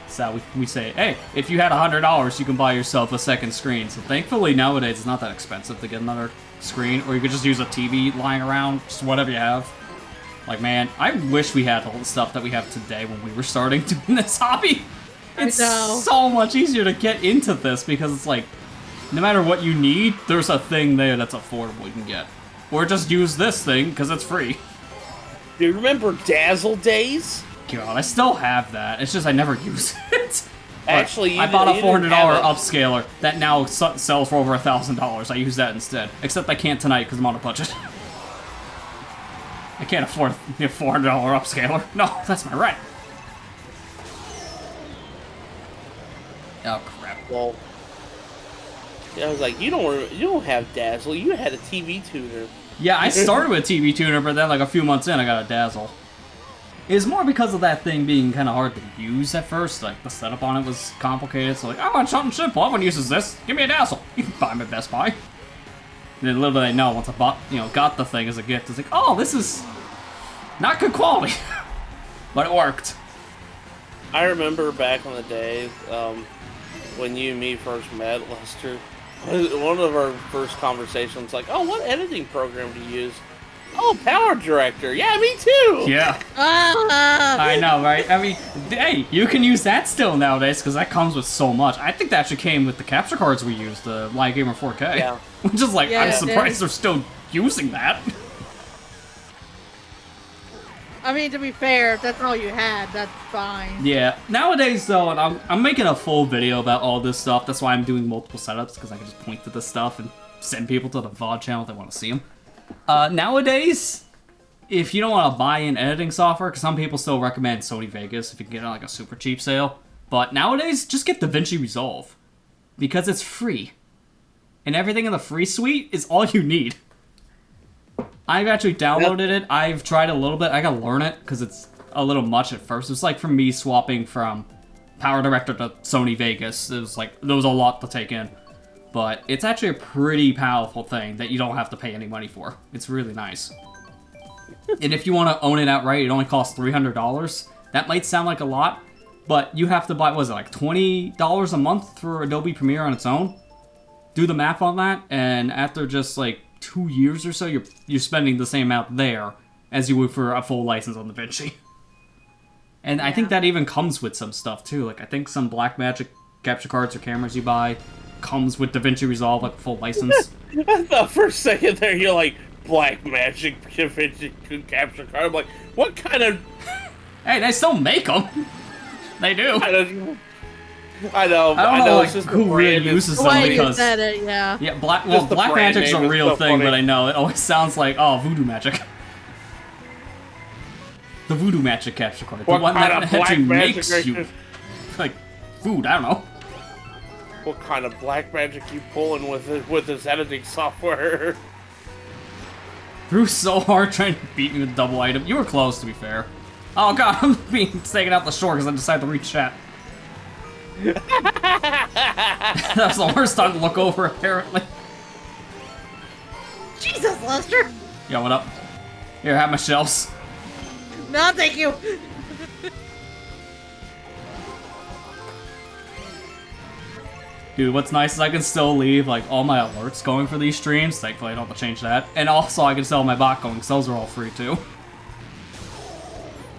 So we say, hey, if you had $100, you can buy yourself a second screen. So thankfully nowadays it's not that expensive to get another screen, or you could just use a TV lying around, just whatever you have. Like, man, I wish we had all the stuff that we have today when we were starting doing this hobby. It's know. so much easier to get into this because it's like, no matter what you need, there's a thing there that's affordable you can get. Or just use this thing because it's free. Do you remember Dazzle Days? God, I still have that. It's just I never use it. But Actually, I bought a you didn't $400 have it. upscaler that now sells for over $1,000. I use that instead. Except I can't tonight because I'm on a budget. I can't afford a $400 upscaler. No, that's my rent. Oh crap! Well, yeah, I was like, you don't have Dazzle. You had a TV tuner. Yeah, I started with a TV tuner, but then like a few months in, I got a Dazzle. It's more because of that thing being kind of hard to use at first. Like, the setup on it was complicated, so like, I want something simple. Everyone uses this. Give me a Dazzle. You can buy them at Best Buy. And then little did I know, once I got the thing as a gift, it's like, oh, this is not good quality. But it worked. I remember back in the day when you and me first met, Lester. One of our first conversations, like, oh, what editing program do you use? Oh, Power Director. Yeah, me too. Yeah. Ah! I know, right? I mean, hey, you can use that still nowadays because that comes with so much. I think that actually came with the capture cards we used, the Live Gamer 4K. Yeah. Which is like, Yeah, I'm it surprised is. they're still using that. I mean, to be fair, if that's all you had, that's fine. Yeah. Nowadays, though, and I'm making a full video about all this stuff. That's why I'm doing multiple setups, because I can just point to this stuff and send people to the VOD channel if they want to see them. Nowadays, if you don't want to buy in editing software, because some people still recommend Sony Vegas if you can get it on like a super cheap sale. But nowadays, just get DaVinci Resolve. Because it's free. And everything in the free suite is all you need. I've actually downloaded it. I've tried a little bit. I gotta learn it because it's a little much at first. It's like for me swapping from Power Director to Sony Vegas. It was like, there was a lot to take in. but it's actually a pretty powerful thing that you don't have to pay any money for. It's really nice. And if you want to own it outright, it only costs $300. That might sound like a lot, but you have to buy, what is it, like $20 a month for Adobe Premiere on its own? Do the math on that, and after just like 2 years or so, you're spending the same amount there as you would for a full license on DaVinci. And I think that even comes with some stuff too. Like I think some Blackmagic capture cards or cameras you buy comes with DaVinci Resolve, like full license. I thought for a second there you're like Blackmagic DaVinci capture card. I'm like, what kind of? Hey, they still make them. They do. I know. I don't know like, it's just who really uses them Why because you said it, yeah. yeah, Blackmagic's a real thing, but I know it always sounds like Voodoo Magic. The Voodoo Magic capture card, the one that actually makes you like food. I don't know. What kind of black magic you pulling with this editing software? Threw so hard trying to beat me with double item. You were close, to be fair. Oh god, I'm being taken out the shore because I decided to reach chat. That's the worst time to look over, apparently. Jesus, Lester! Yo, what up? Here, have my shells. No, thank you! Dude, what's nice is I can still leave like all my alerts going for these streams. Thankfully, I don't have to change that. And also, I can sell my bot going, because those are all free too.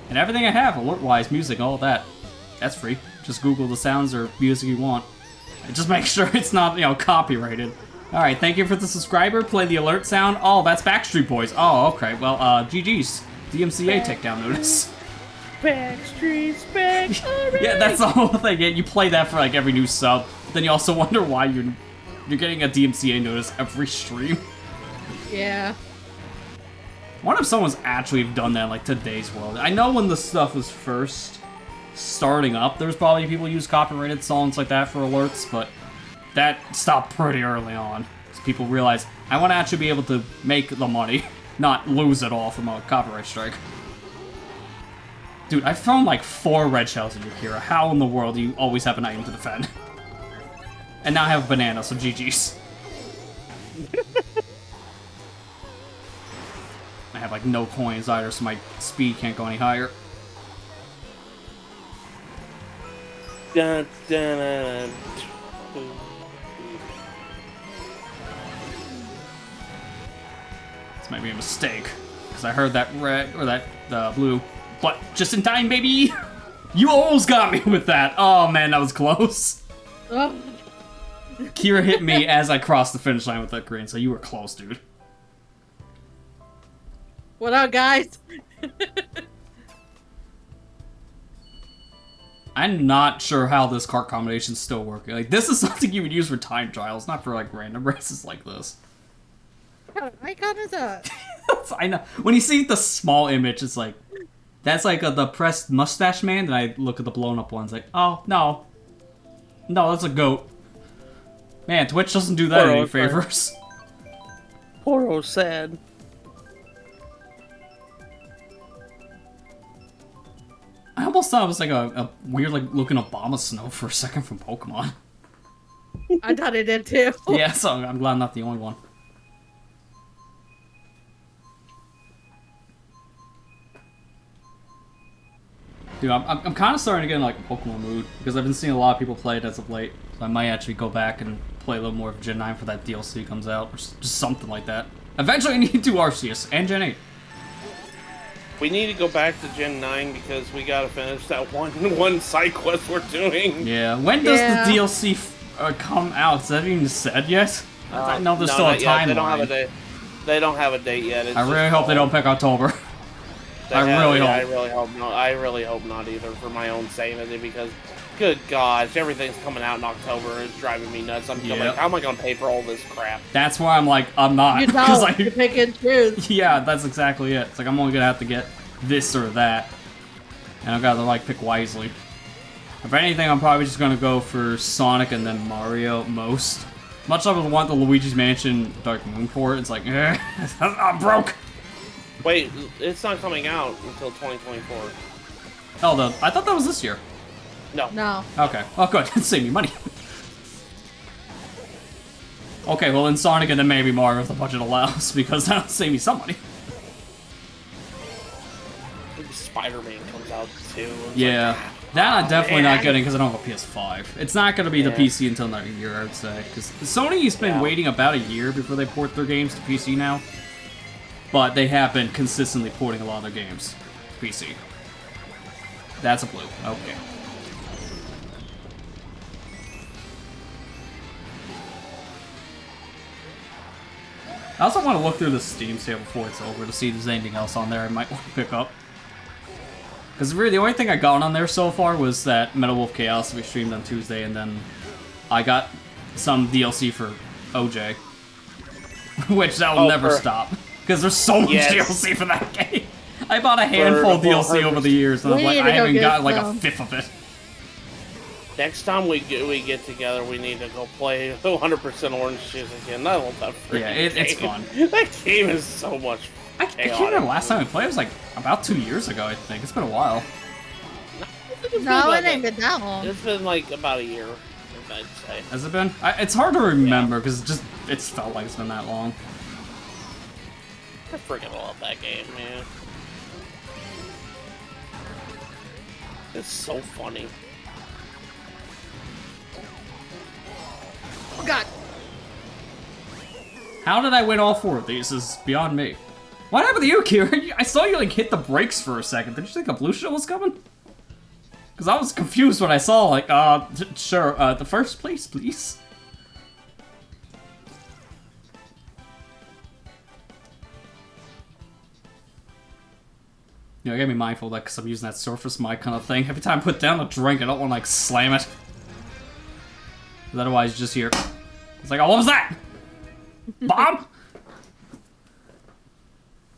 And everything I have, alert-wise, music, all of that, that's free. Just Google the sounds or music you want. And just make sure it's not, copyrighted. Alright, thank you for the subscriber. Play the alert sound. Oh, that's Backstreet Boys. Oh, okay. Well, GG's. DMCA takedown notice. Backstreet's back. Yeah, that's the whole thing. Yeah, you play that for like every new sub. Then you also wonder why you're getting a DMCA notice every stream. Yeah. I wonder if someone's actually done that in like today's world. I know when the stuff was first starting up, there's probably people use copyrighted songs like that for alerts, but that stopped pretty early on. So people realized, I want to actually be able to make the money, not lose it all from a copyright strike. Dude, I've thrown like 4 red shells in your Kira. How in the world do you always have an item to defend? And now I have a banana, so GG's. I have like no coins either, so my speed can't go any higher. Dun, dun, dun, dun. This might be a mistake, because I heard that red, or that blue. But just in time, baby! You almost got me with that! Oh man, that was close. Oh. Kira hit me as I crossed the finish line with that green, so you were close, dude. What up, guys? I'm not sure how this cart combination's still working. Like, this is something you would use for time trials, not for, like, random races like this. What icon is that? I know. When you see the small image, it's like, that's like a depressed mustache man, and I look at the blown up ones like, oh, no. No, that's a goat. Man, Twitch doesn't do that Poor any old favors. Poor old sad. I almost thought it was like a weird, like, looking Obama snow for a second from Pokemon. I thought it did too. Yeah, so I'm glad I'm not the only one. Dude, I'm kind of starting to get in like a Pokemon mood, because I've been seeing a lot of people play it as of late. So I might actually go back and play a little more of Gen 9 for that DLC comes out, or just something like that. Eventually I need to do Arceus and Gen 8. We need to go back to Gen 9 because we gotta finish that one side quest we're doing. Yeah, when does the DLC come out? Is that even said yet? I know there's still a timeline. They don't have a date. They don't have a date yet. It's I really hope they don't pick October. I really hope. I really hope not. I really hope not either, for my own sanity, because, good gosh, everything's coming out in October. It's driving me nuts. I'm like, how am I gonna pay for all this crap? That's why I'm like, I'm not. You don't. You pick and choose. Yeah, that's exactly it. It's like I'm only gonna have to get this or that, and I've got to like pick wisely. If anything, I'm probably just gonna go for Sonic and then Mario most. Much like I would want the Luigi's Mansion Dark Moon port, it's like, I'm broke. Wait, it's not coming out until 2024. Oh, I thought that was this year. No. No. Okay. Oh, good. Save me money. Okay, well then Sonic and then maybe Mario if the budget allows, because that'll save me some money. Maybe Spider-Man comes out too. Yeah. That I'm definitely not getting because I don't have a PS5. It's not going to be the PC until another year, I would say. Because Sony's been waiting about a year before they port their games to PC now. But they have been consistently porting a lot of their games to PC. That's a blue. Okay. I also want to look through the Steam sale before it's over to see if there's anything else on there I might want to pick up. Because really, the only thing I got on there so far was that Metal Wolf Chaos we streamed on Tuesday, and then I got some DLC for OJ. Which that will never stop. Because there's so much DLC for that game. I bought a handful of DLC over the years, and I'm like, I haven't gotten like a fifth of it. Next time we get together, we need to go play 100% Orange Juice again. I love that freaking game. It's fun. That game is so much I can't remember the last time we played. It was like about 2 years ago, I think. It's been a while. No, it ain't been that long. It's been like about a year, I'd say. Has it been? It's hard to remember because it's felt like it's been that long. I freaking love that game, man. It's so funny. Oh God! How did I win all 4 of these is beyond me. What happened to you, Kieran? I saw you like hit the brakes for a second. Did you think a blue shell was coming? Because I was confused when I saw like, sure, the first place, please. You know, I gotta be mindful of that because I'm using that Surface mic kind of thing. Every time I put down a drink, I don't want to like slam it. Otherwise, you just hear. It's like, oh, what was that? Bomb?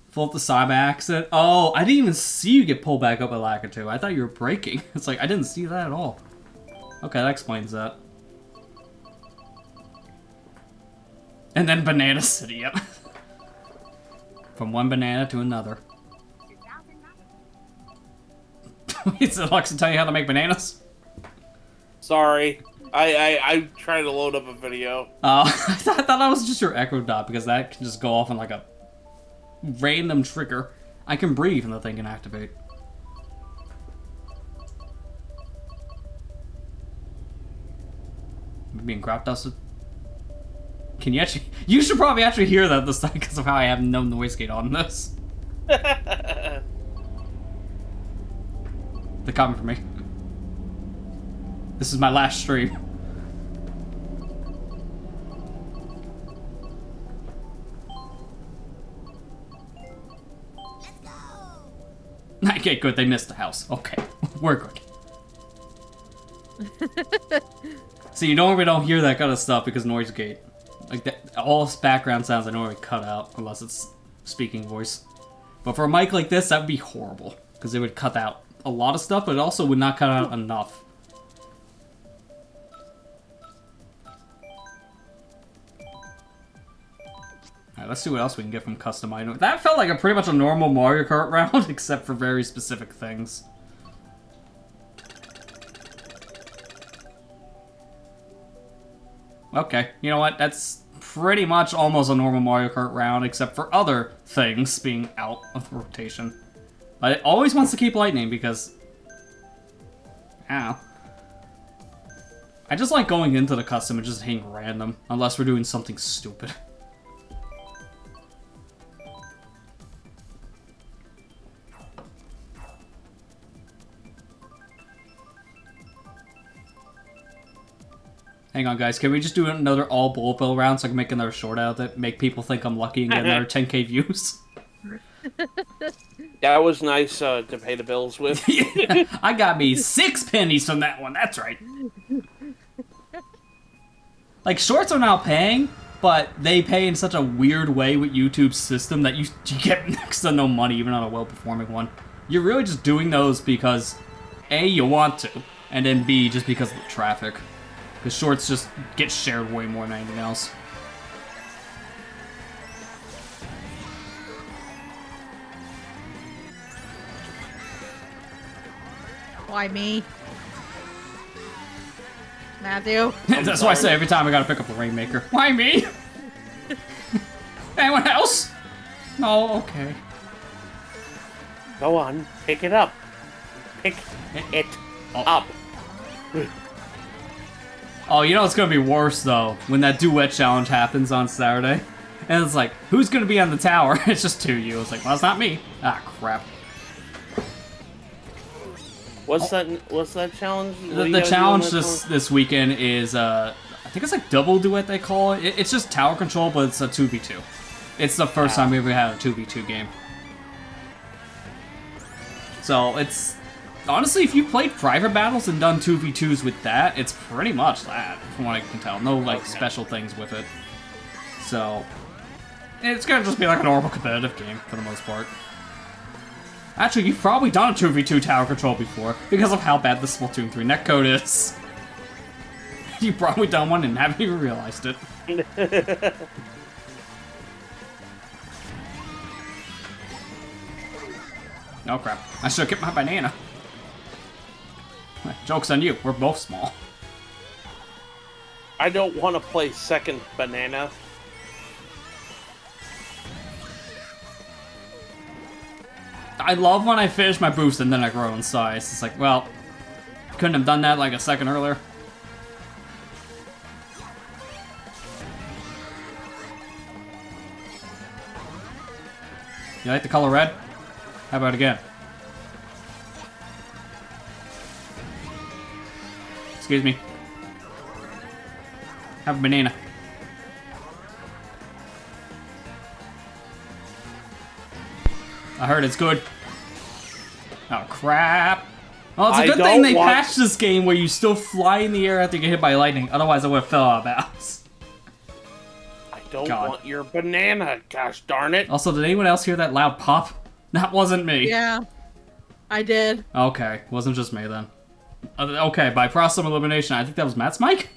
Fall off the side by accident. Oh, I didn't even see you get pulled back up at Lakitu. I thought you were braking. It's like, I didn't see that at all. Okay, that explains that. And then Banana City, yep. From one banana to another. Wait, did Alexa tell you how to make bananas? Sorry. I tried to load up a video. I thought that was just your Echo Dot, because that can just go off on like a random trigger. I can breathe and the thing can activate. Being crop dusted. Can you actually? You should probably actually hear that this time because of how I have no noise gate on this. They're coming for me. This is my last stream. Okay, good. They missed the house. Okay, we're good. See, you normally don't hear that kind of stuff because noise gate. Like that, all background sounds I normally cut out unless it's speaking voice. But for a mic like this, that would be horrible because it would cut out a lot of stuff, but it also would not cut out enough. Alright, let's see what else we can get from custom item. That felt like pretty much a normal Mario Kart round, except for very specific things. Okay, you know what? That's pretty much almost a normal Mario Kart round, except for other things being out of rotation. But it always wants to keep lightning because... Ow. I just like going into the custom and just hitting random, unless we're doing something stupid. Hang on, guys. Can we just do another all bullet bill round so I can make another short out of it? Make people think I'm lucky and get another 10k views? That was nice to pay the bills with. Yeah, I got me 6 pennies from that one. That's right. Like, shorts are now paying, but they pay in such a weird way with YouTube's system that you get next to no money, even on a well-performing one. You're really just doing those because, A, you want to, and then B, just because of the traffic. Because shorts just get shared way more than anything else. Why me? Matthew. That's why I say every time I gotta pick up a Rainmaker. Why me? Anyone else? No, okay. Go on, pick it up. Pick it up. Oh, you know it's gonna be worse though when that duet challenge happens on Saturday, and it's like, who's gonna be on the tower? It's just two of you. It's like, well, it's not me. Ah, crap. What's that challenge? The challenge this weekend is I think it's like double duet they call it. It's just tower control, but it's a 2v2. It's the first time we ever had a 2v2 game. So it's honestly, if you played private battles and done 2v2s with that, it's pretty much that, from what I can tell. No like special things with it. So it's gonna just be like a normal competitive game for the most part. Actually, you've probably done a 2v2 tower control before because of how bad the Splatoon 3 netcode is. You've probably done one and haven't even realized it. Oh crap, I should've kept my banana. Joke's on you, we're both small. I don't want to play second banana. I love when I finish my boost and then I grow in size. It's like, well, couldn't have done that like a second earlier. You like the color red? How about again? Excuse me. Have a banana. I heard it's good. Oh, crap. Well, it's a good thing they patched this game where you still fly in the air after you get hit by lightning. Otherwise, I would have fell out of bounds. I don't want your banana, gosh darn it. Also, did anyone else hear that loud pop? That wasn't me. Yeah, I did. Okay, wasn't just me then. Okay, by process of elimination, I think that was Matt's mic?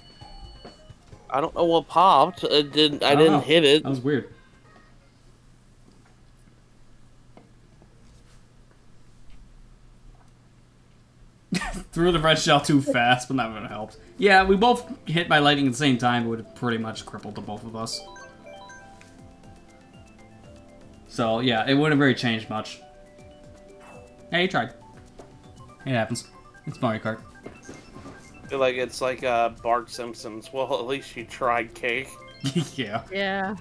I don't know what popped. I didn't hit it. That was weird. Threw the red shell too fast, but that would have helped. Yeah, we both hit by lightning at the same time. It would have pretty much crippled the both of us. So, yeah, it wouldn't have really changed much. Hey, you tried. It happens. It's Mario Kart. I feel like it's like Bart Simpson's. Well, at least you tried, Cake. Yeah. Yeah.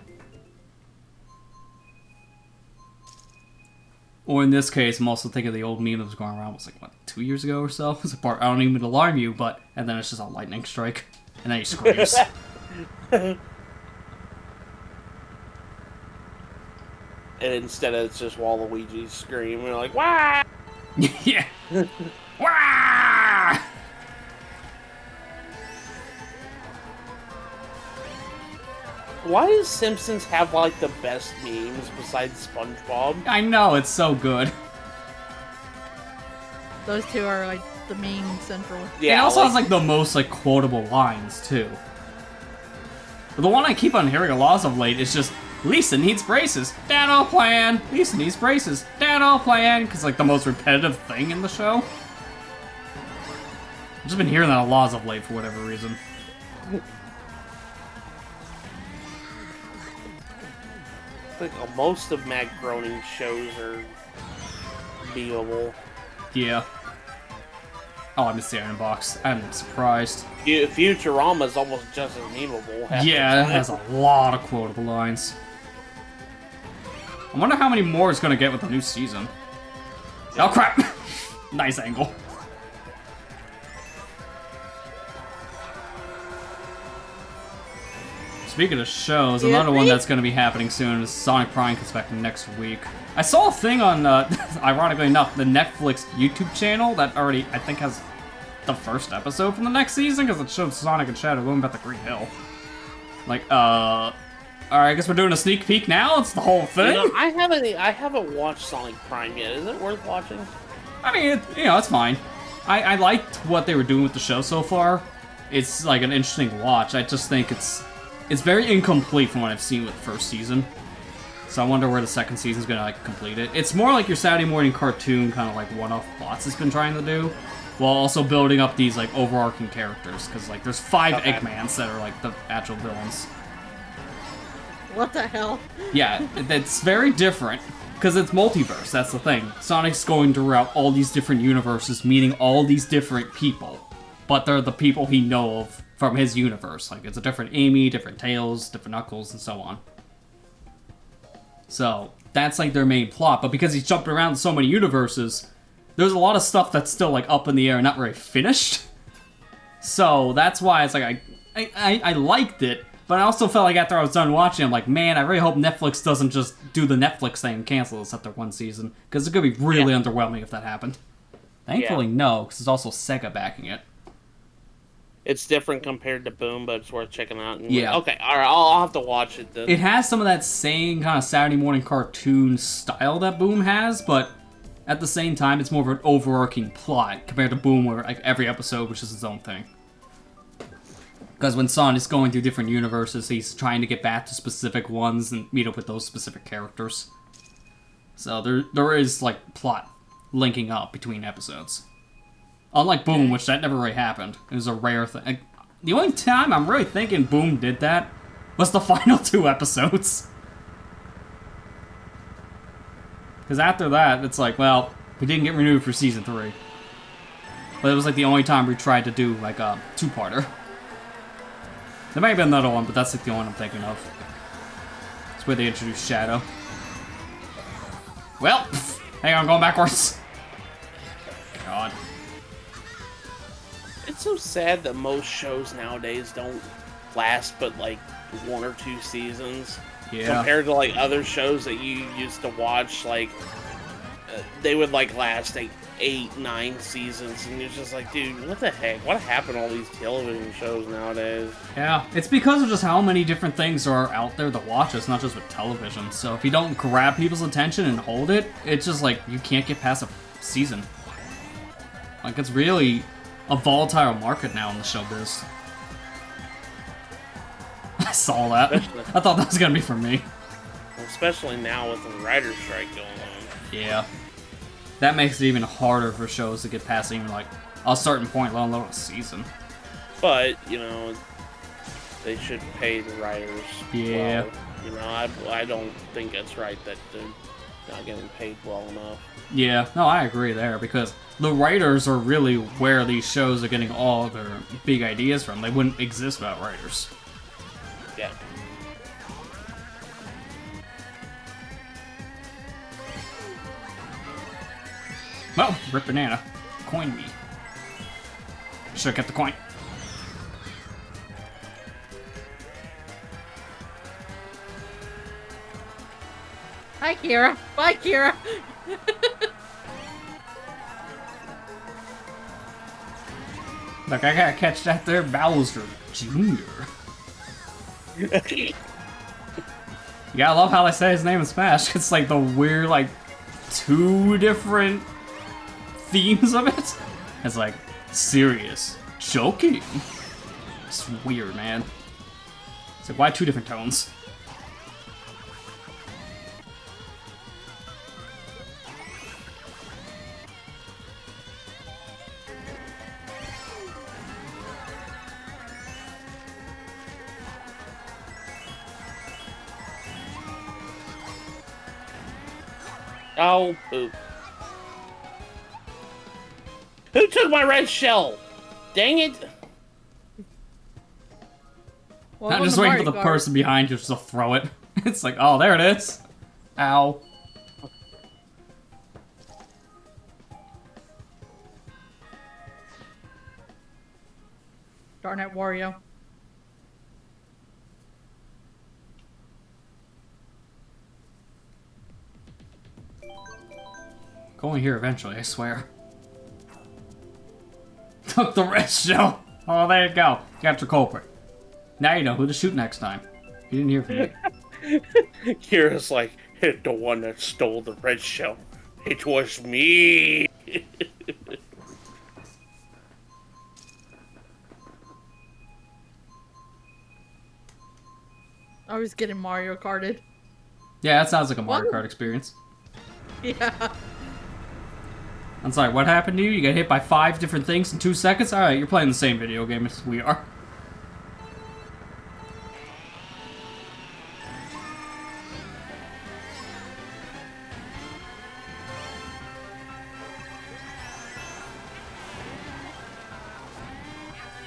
Or in this case, I'm also thinking of the old meme that was going around, it was like, what, 2 years ago or so? It was a part, I don't even alarm you, but, and then it's just a lightning strike. And then he screams. And instead it's just Waluigi scream, and you're like, wah! Yeah. Wah! Why does Simpsons have, like, the best memes besides SpongeBob? I know, it's so good. Those two are like the meme central. Yeah, it also has like the most like quotable lines too. But the one I keep on hearing a lot of late is just Lisa needs braces. Dano plan. Lisa needs braces. Dano plan. Because like the most repetitive thing in the show. I've just been hearing that a lot of late for whatever reason. Like most of Matt Groening's shows are memeable. Yeah. Oh, I missed the Iron Box. I'm surprised. Futurama's almost just as memeable. Yeah, it has a lot of quotable lines. I wonder how many more it's gonna get with the new season. Oh crap! Nice angle. Speaking of shows, another one that's going to be happening soon is Sonic Prime comes back next week. I saw a thing on, ironically enough, the Netflix YouTube channel that already, I think, has the first episode from the next season, because it showed Sonic and Shadow going about the Green Hill. Like, alright, I guess we're doing a sneak peek now? It's the whole thing? You know, I haven't watched Sonic Prime yet. Is it worth watching? I mean, it's fine. I liked what they were doing with the show so far. It's, like, an interesting watch. I just think it's very incomplete from what I've seen with the first season. So I wonder where the second season's gonna, like, complete it. It's more like your Saturday morning cartoon, kind of like one-off plots it's been trying to do. while also building up these like overarching characters. Because like there's 5 Okay. Eggmans that are like the actual villains. What the hell? Yeah, it's very different. Because it's multiverse, that's the thing. Sonic's going throughout all these different universes, meeting all these different people. But they're the people he knows of from his universe. Like, it's a different Amy, different Tails, different Knuckles, and so on. So, that's like their main plot. But because he's jumping around so many universes, there's a lot of stuff that's still like up in the air and not very finished. So, that's why it's like, I liked it. But I also felt like after I was done watching, I'm like, man, I really hope Netflix doesn't just do the Netflix thing and cancel this after 1 season. Because it could be really underwhelming if that happened. Thankfully, no, because it's also Sega backing it. It's different compared to Boom, but it's worth checking out. And Yeah. Okay, alright, I'll have to watch it then. It has some of that same kind of Saturday morning cartoon style that Boom has, but at the same time, it's more of an overarching plot compared to Boom, where like every episode was just its own thing. Because when Sonic's going through different universes, he's trying to get back to specific ones and meet up with those specific characters. So there is, like, plot linking up between episodes. Unlike Boom, which that never really happened. It was a rare thing. Like, the only time I'm really thinking Boom did that was the final 2 episodes. Because after that, it's like, well, we didn't get renewed for Season 3. But it was, like, the only time we tried to do, like, a 2-parter. There might have been another one, but that's like the one I'm thinking of. It's where they introduced Shadow. Well, hang on, I'm going backwards. God. It's so sad that most shows nowadays don't last but like 1 or 2 seasons. Yeah. Compared to like other shows that you used to watch, like they would like last like 8, 9 seasons, and you're just like, dude, what the heck? What happened to all these television shows nowadays? Yeah, it's because of just how many different things are out there to watch. It's not just with television. So if you don't grab people's attention and hold it, it's just like you can't get past a season. Like, it's really a volatile market now in the showbiz. I saw that. I thought that was gonna be for me. Especially now with the writer's strike going on. Yeah. That makes it even harder for shows to get past even, like, a certain point, let alone a season. But, you know, they should pay the writers. Yeah. Well. You know, I don't think it's right that they're not getting paid well enough. Yeah, no, I agree there, because the writers are really where these shows are getting all their big ideas from. They wouldn't exist without writers. Yeah. Well, rip banana. Coin me. Should've kept the coin. Hi, Kira. Bye, Kira. Like, I gotta catch that there Bowser Jr. You gotta love how they say his name in Smash. It's like the weird, like, 2 different themes of it. It's like, serious, joking. It's weird, man. It's like, why 2 different tones? Oh, poop. Who took my red shell? Dang it! I'm just waiting for the person behind you just to throw it. It's like, oh, there it is. Ow. Darn it, Wario. Going here eventually, I swear. Took the red shell. Oh, there you go. Got your culprit. Now you know who to shoot next time. You didn't hear from me. Kira's like, the one that stole the red shell. It was me. I was getting Mario Karted. Yeah, that sounds like a Mario Kart experience. Yeah. I'm sorry, what happened to you? You got hit by 5 different things in 2 seconds? Alright, you're playing the same video game as we are.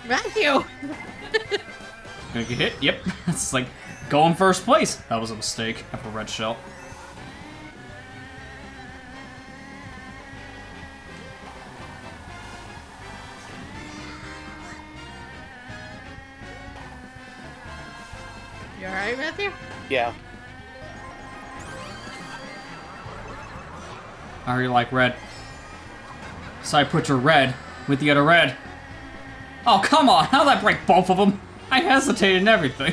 Matthew! Gonna get hit? Yep. It's like, go in first place. That was a mistake. I have a red shell. You alright, Matthew? Yeah. I already like red. So I put your red with the other red. Oh, come on! How'd that break both of them? I hesitated and everything.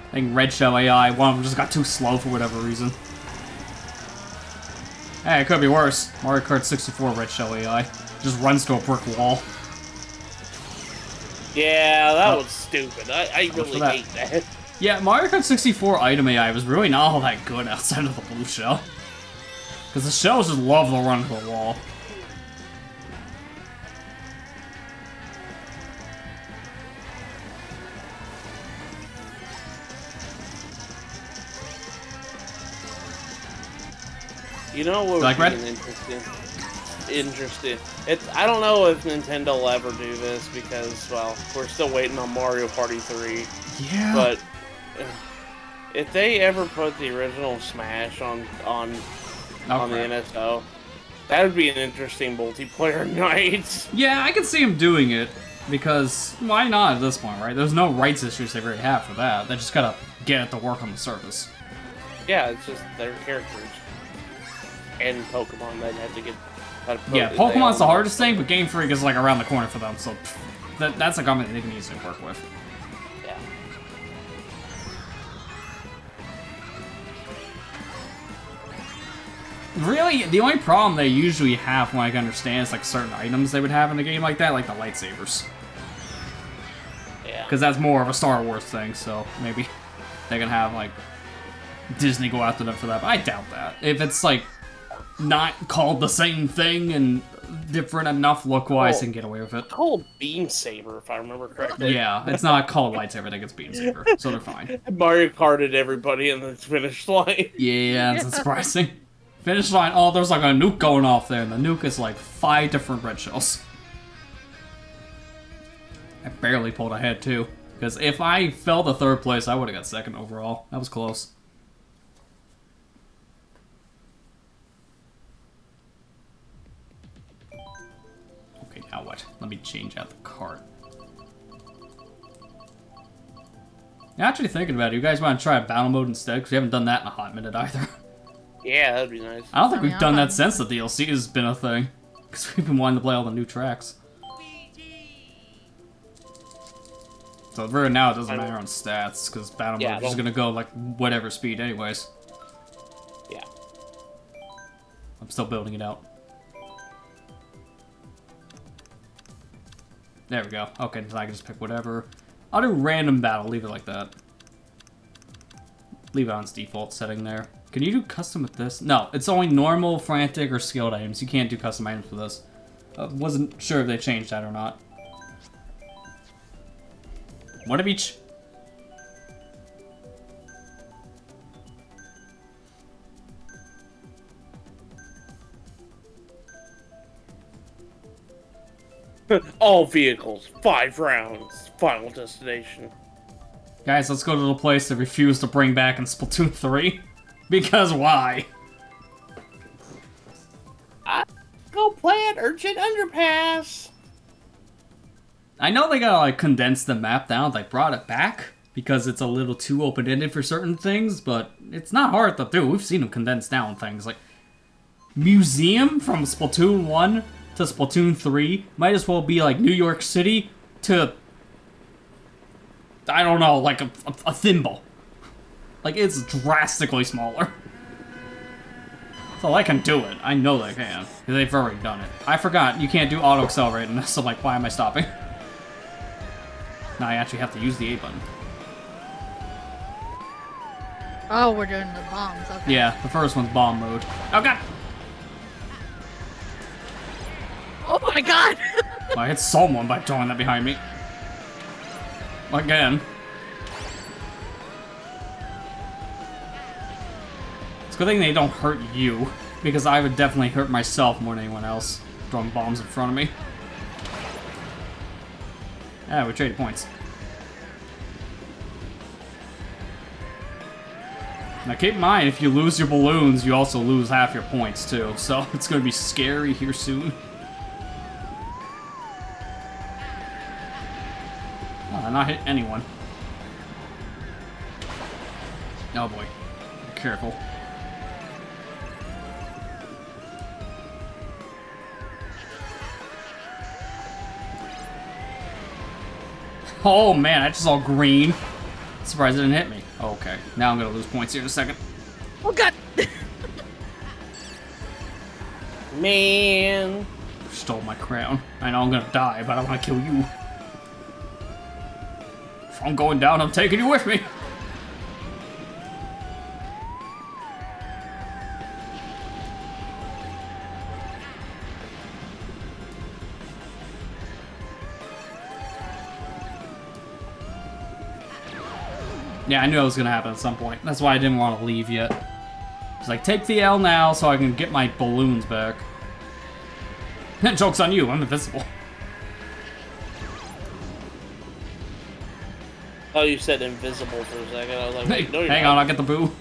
I think red shell AI, one of them just got too slow for whatever reason. Hey, it could be worse. Mario Kart 64 red shell AI just runs to a brick wall. Yeah, that was stupid. I really hate that. Yeah, Mario Kart 64 item AI was really not all that good outside of the blue shell. Because the shells just love to run to the wall. You know what like would red? be interesting. I don't know if Nintendo will ever do this because, well, we're still waiting on Mario Party 3. Yeah. But if they ever put the original Smash on the NSO, that would be an interesting multiplayer night. Yeah, I can see him doing it. Because, why not at this point, right? There's no rights issues they really have for that. They just gotta get it to work on the surface. Yeah, it's just their characters. And Pokemon, they'd have to get... Yeah, Pokemon's the hardest thing, but Game Freak is like around the corner for them, so that's a company they can easily work with. Yeah. Really, the only problem they usually have, from what I can understand, is like certain items they would have in a game like that, like the lightsabers. Yeah. Because that's more of a Star Wars thing, so maybe they can have like Disney go after them for that, but I doubt that. If it's like not called the same thing and different enough look-wise, they can get away with it. It's called Beam Saber, if I remember correctly. Yeah, it's not called lightsaber, I think it's Beam Saber, so they're fine. Mario Karted everybody in the finish line. Yeah, it's surprising. Finish line, oh, there's like a nuke going off there, and the nuke is like 5 different red shells. I barely pulled ahead, too. Because if I fell to 3rd place, I would have got 2nd overall. That was close. Okay, now what? Let me change out the cart. Actually thinking about it, you guys want to try battle mode instead? Because we haven't done that in a hot minute either. Yeah, that'd be nice. I don't think we've done that since the DLC has been a thing. Because we've been wanting to play all the new tracks. So right now it doesn't matter on stats, because battle mode is just going to go like whatever speed anyways. Yeah. I'm still building it out. There we go. Okay, so I can just pick whatever. I'll do random battle, leave it like that. Leave it on its default setting there. Can you do custom with this? No, it's only normal, frantic, or skilled items. You can't do custom items for this. Wasn't sure if they changed that or not. One of each. All vehicles, 5 rounds, final destination. Guys, let's go to the place they refused to bring back in Splatoon 3. Because why? Go play at Urchin Underpass. I know they gotta like condense the map down. They brought it back because it's a little too open-ended for certain things, but it's not hard to do. We've seen them condense down things like Museum from Splatoon 1 to Splatoon 3 might as well be like New York City to, I don't know, like a thimble. Like, it's drastically smaller. So I can do it. I know they can. They've already done it. I forgot, you can't do auto-accelerate in this, so like, why am I stopping? Now I actually have to use the A button. Oh, we're doing the bombs. Okay. Yeah, the first one's bomb mode. Oh god! Oh my god! I hit someone by throwing that behind me. Again. It's a good thing they don't hurt you, because I would definitely hurt myself more than anyone else throwing bombs in front of me. Yeah, we traded points. Now keep in mind, if you lose your balloons, you also lose half your points too, so it's gonna be scary here soon. Oh, I not hit anyone. Oh boy. Be careful. Oh man, I just saw green. Surprised it didn't hit me. Oh, okay, now I'm gonna lose points here in a second. Oh god! Man. Stole my crown. I know I'm gonna die, but I wanna kill you. If I'm going down, I'm taking you with me. Yeah, I knew it was gonna happen at some point. That's why I didn't want to leave yet. It's like, take the L now so I can get my balloons back. Joke's on you, I'm invisible. Oh, you said invisible for a second. I was like, wait, no, you're Hang not. on, I'll get the boo.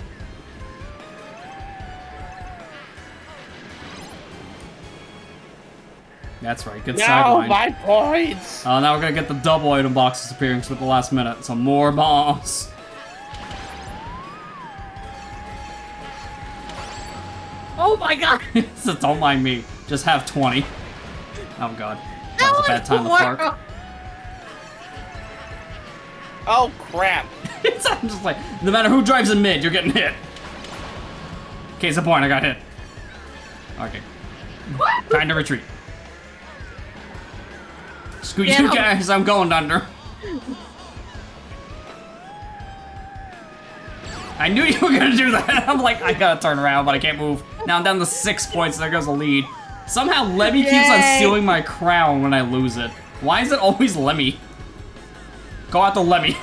That's right, good No, sideline. my points! Oh, now we're gonna get the double item boxes appearing at the last minute. Some more bombs. Oh my god! So don't mind me. Just have 20. Oh god. That That was a bad was time to park. horrible. Oh, crap. I'm just like, no matter who drives in mid, you're getting hit. Case in point, I got hit. Okay. Time to retreat. Screw you guys, I'm going under. I knew you were gonna do that. I'm like, I gotta turn around, but I can't move. Now I'm down to 6 points, there goes the lead. Somehow Lemmy keeps on stealing my crown when I lose it. Why is it always Lemmy? Go after Lemmy.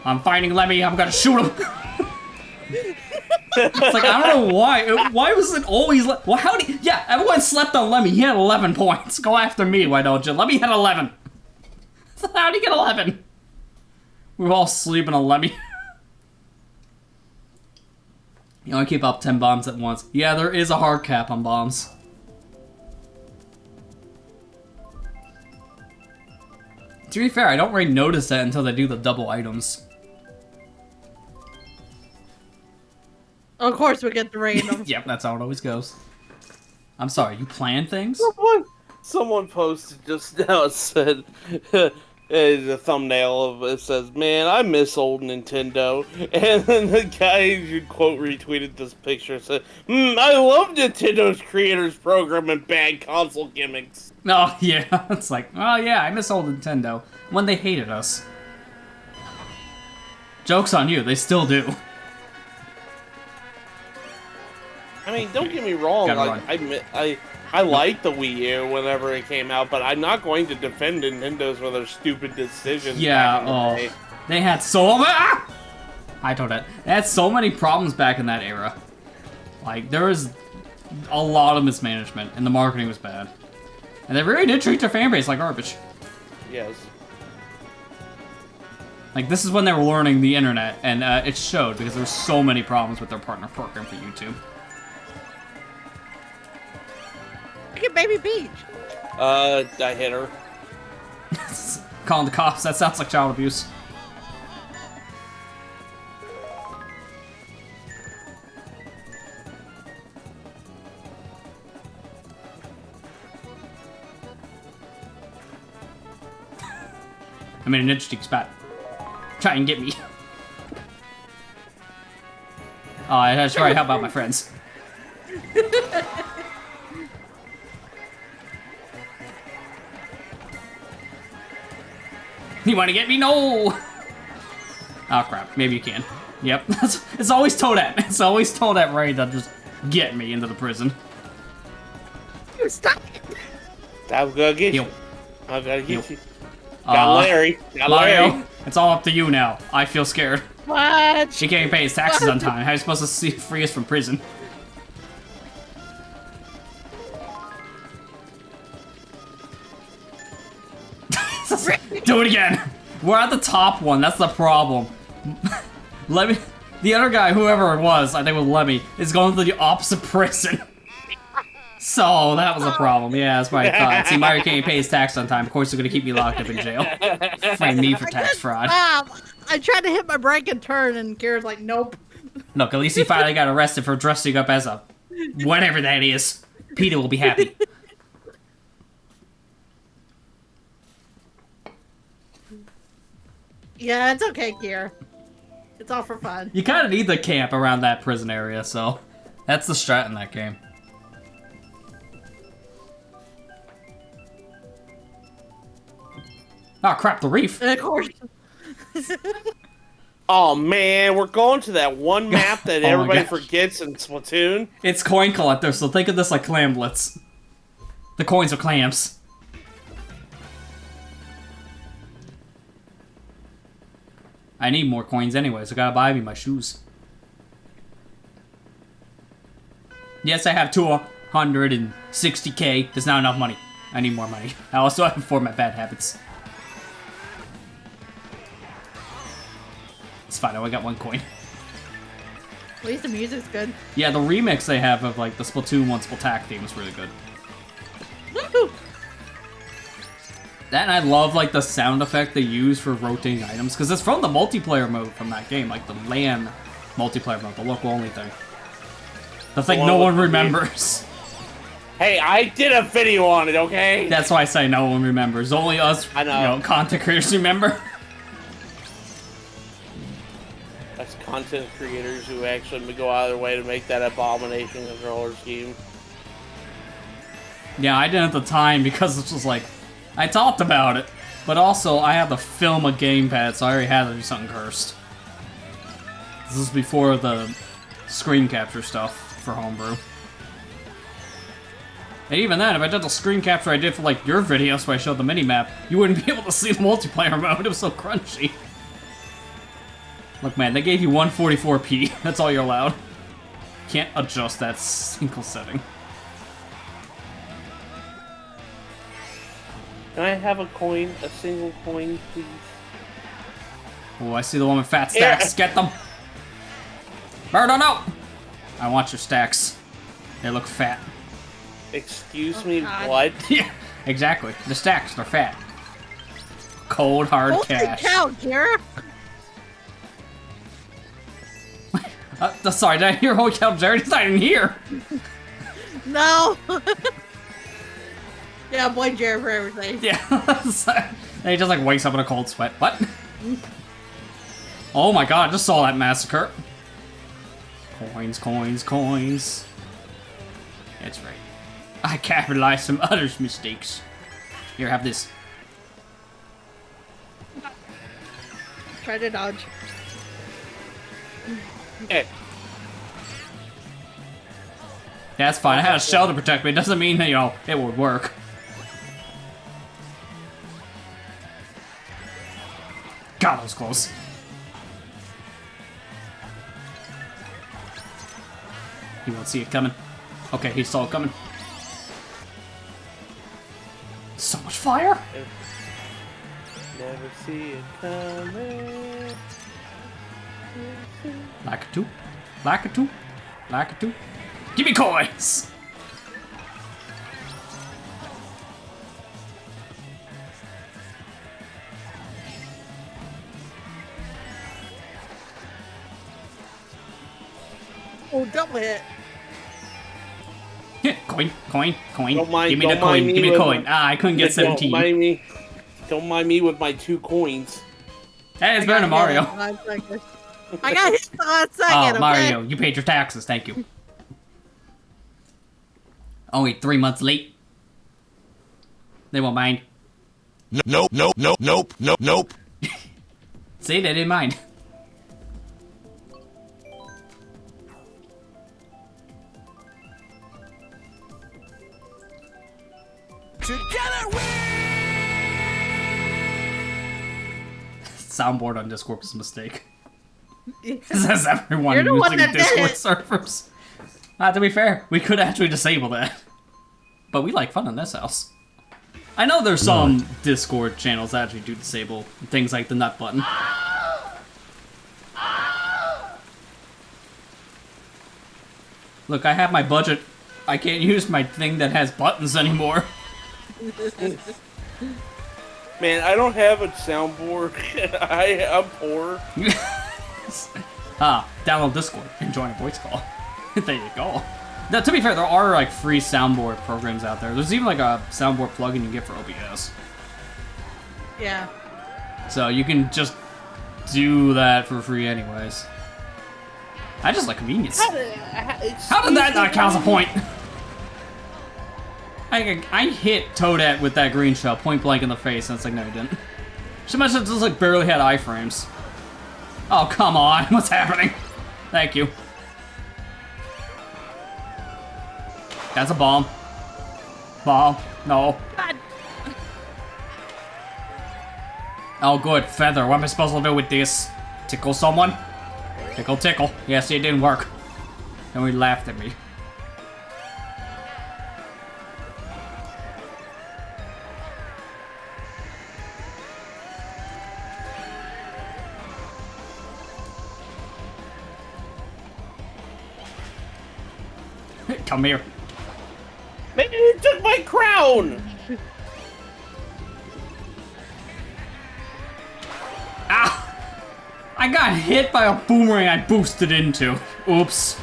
I'm finding Lemmy, I'm gonna shoot him. It's like, I don't know why. Why was it always well, how did he, yeah, everyone slept on Lemmy. He had 11 points. Go after me, why don't you? Lemmy had 11. How'd he get 11? We were all sleeping on Lemmy. You only keep up 10 bombs at once. Yeah, there is a hard cap on bombs. To be fair, I don't really notice that until they do the double items. Of course we get the random. Yep, that's how it always goes. I'm sorry, you plan things? Someone posted just now, it said, the thumbnail of it says, man, I miss old Nintendo. And then the guy who quote retweeted this picture said, I love Nintendo's creators program and bad console gimmicks. Oh, yeah. It's like, oh yeah, I miss old Nintendo. When they hated us. Joke's on you, they still do. I mean, don't get me wrong, Gotta like, I liked the Wii U whenever it came out, but I'm not going to defend Nintendo's for their stupid decisions. Yeah, back in the day. they had so many. Ah! I told that. They had so many problems back in that era. Like, there was a lot of mismanagement, and the marketing was bad. And they really did treat their fan base like garbage. Yes. Like, this is when they were learning the internet, and it showed because there were so many problems with their partner program for YouTube. Look at Baby Peach. I hit her. Calling the cops, that sounds like child abuse. I'm in an interesting spot. Try and get me. Oh, that's right, how about my friends? You want to get me? No! Oh crap, maybe you can. Yep, it's always Toadette. It's always Toadette ready to just get me into the prison. You're stuck. I'm gonna get Yo. you. I'm gonna Yo. get you. Got Larry. Got Mario, Larry. it's all up to you now. I feel scared. What? He can't pay his taxes on time. How are you supposed to free us from prison? Do it again. We're at the top one. That's the problem. Lemmy, the other guy, whoever it was, I think it was Lemmy, is going to the opposite prison. So that was a problem. Yeah, that's what I thought. See, Mario can't pay his tax on time. Of course, they're gonna keep me locked up in jail. Frame me for tax fraud. I tried to hit my brake and turn, and Kira's like, nope. Look, at least he finally got arrested for dressing up as a whatever that is. Peter will be happy. Yeah, it's okay, Kira. It's all for fun. You kind of need the camp around that prison area, so that's the strat in that game. Oh crap, the reef. And of course. Oh man, we're going to that one map that Oh my everybody gosh. forgets in Splatoon. It's coin collector, so think of this like clamblets. The coins are clams. I need more coins anyway, so I gotta buy me my shoes. Yes, I have 260k. There's not enough money. I need more money. I also have for my bad habits. It's fine, I only got one coin. At least the music's good. Yeah, the remix they have of like the Splatoon 1 Splatac theme is really good. Woohoo! That and I love like the sound effect they use for rotating items because it's from the multiplayer mode from that game, like the LAN multiplayer mode, the local only thing. The thing no one remembers. Hey, I did a video on it, okay? That's why I say no one remembers. Only us, I know. content creators remember. That's content creators who actually go out of their way to make that abomination controller scheme. Yeah, I did at the time because it's just like I talked about it, but also I had to film a gamepad, so I already had to do something cursed. This is before the screen capture stuff for homebrew. And even then, if I did the screen capture I did for like your videos where I showed the minimap, you wouldn't be able to see the multiplayer mode. It was so crunchy. Look, man, they gave you 144p. That's all you're allowed. Can't adjust that single setting. Can I have a coin? A single coin, please? Oh, I see the one with fat stacks. Get them! Birdo, no! I want your stacks. They look fat. Excuse me, God. what? Yeah, exactly. The stacks, they're fat. Cold, hard Holy cash. cow, Kira! Sorry, did I hear holy cow, Jared? He's not even here! No! Yeah, blame Jared for everything. Yeah. And he just like wakes up in a cold sweat. What? Oh my god, I just saw that massacre. Coins, coins, coins. That's right. I capitalized some others' mistakes. Here, have this. Try to dodge. Hey, That's fine. I had a shell to protect me. It doesn't mean, it would work. God, that was close. He won't see it coming. Okay, he saw it coming. So much fire! never see it coming. Like a two. Like a two. Like a two. Give me coins! Oh, double hit. Coin, coin, coin. Don't mind- Give me the don't mind coin. me Give me a with- coin. Ah, I couldn't get 17. Don't mind me with my 2 coins. Hey, it's better than Mario. I got hit the last second, Oh, okay? Mario, you paid your taxes. Thank you. Only 3 months late. They won't mind. Nope, nope, nope, nope, nope, nope. See, they didn't mind. Together we... Soundboard on Discord was a mistake. It says everyone You're the one using that did Discord it. servers. To be fair, we could actually disable that. But we like fun in this house. I know there's some Discord channels that actually do disable things like the nut button. Look, I have my budget. I can't use my thing that has buttons anymore. Man, I don't have a soundboard. I'm poor. Download Discord and join a voice call. There you go. Now, to be fair, there are like free soundboard programs out there. There's even like a soundboard plugin you can get for OBS. Yeah. So you can just do that for free anyways. I just like convenience. How did that not count as a point? I hit Toadette with that green shell point blank in the face, and it's like, no, you didn't. She must have just like barely had iframes. Oh, come on. What's happening? Thank you. That's a bomb. Bomb. No. God. Oh, good. Feather. What am I supposed to do with this? Tickle someone? Tickle, tickle. Yes, it didn't work. And we laughed at me. Come here. Maybe you took my crown! Ah! I got hit by a boomerang I boosted into. Oops.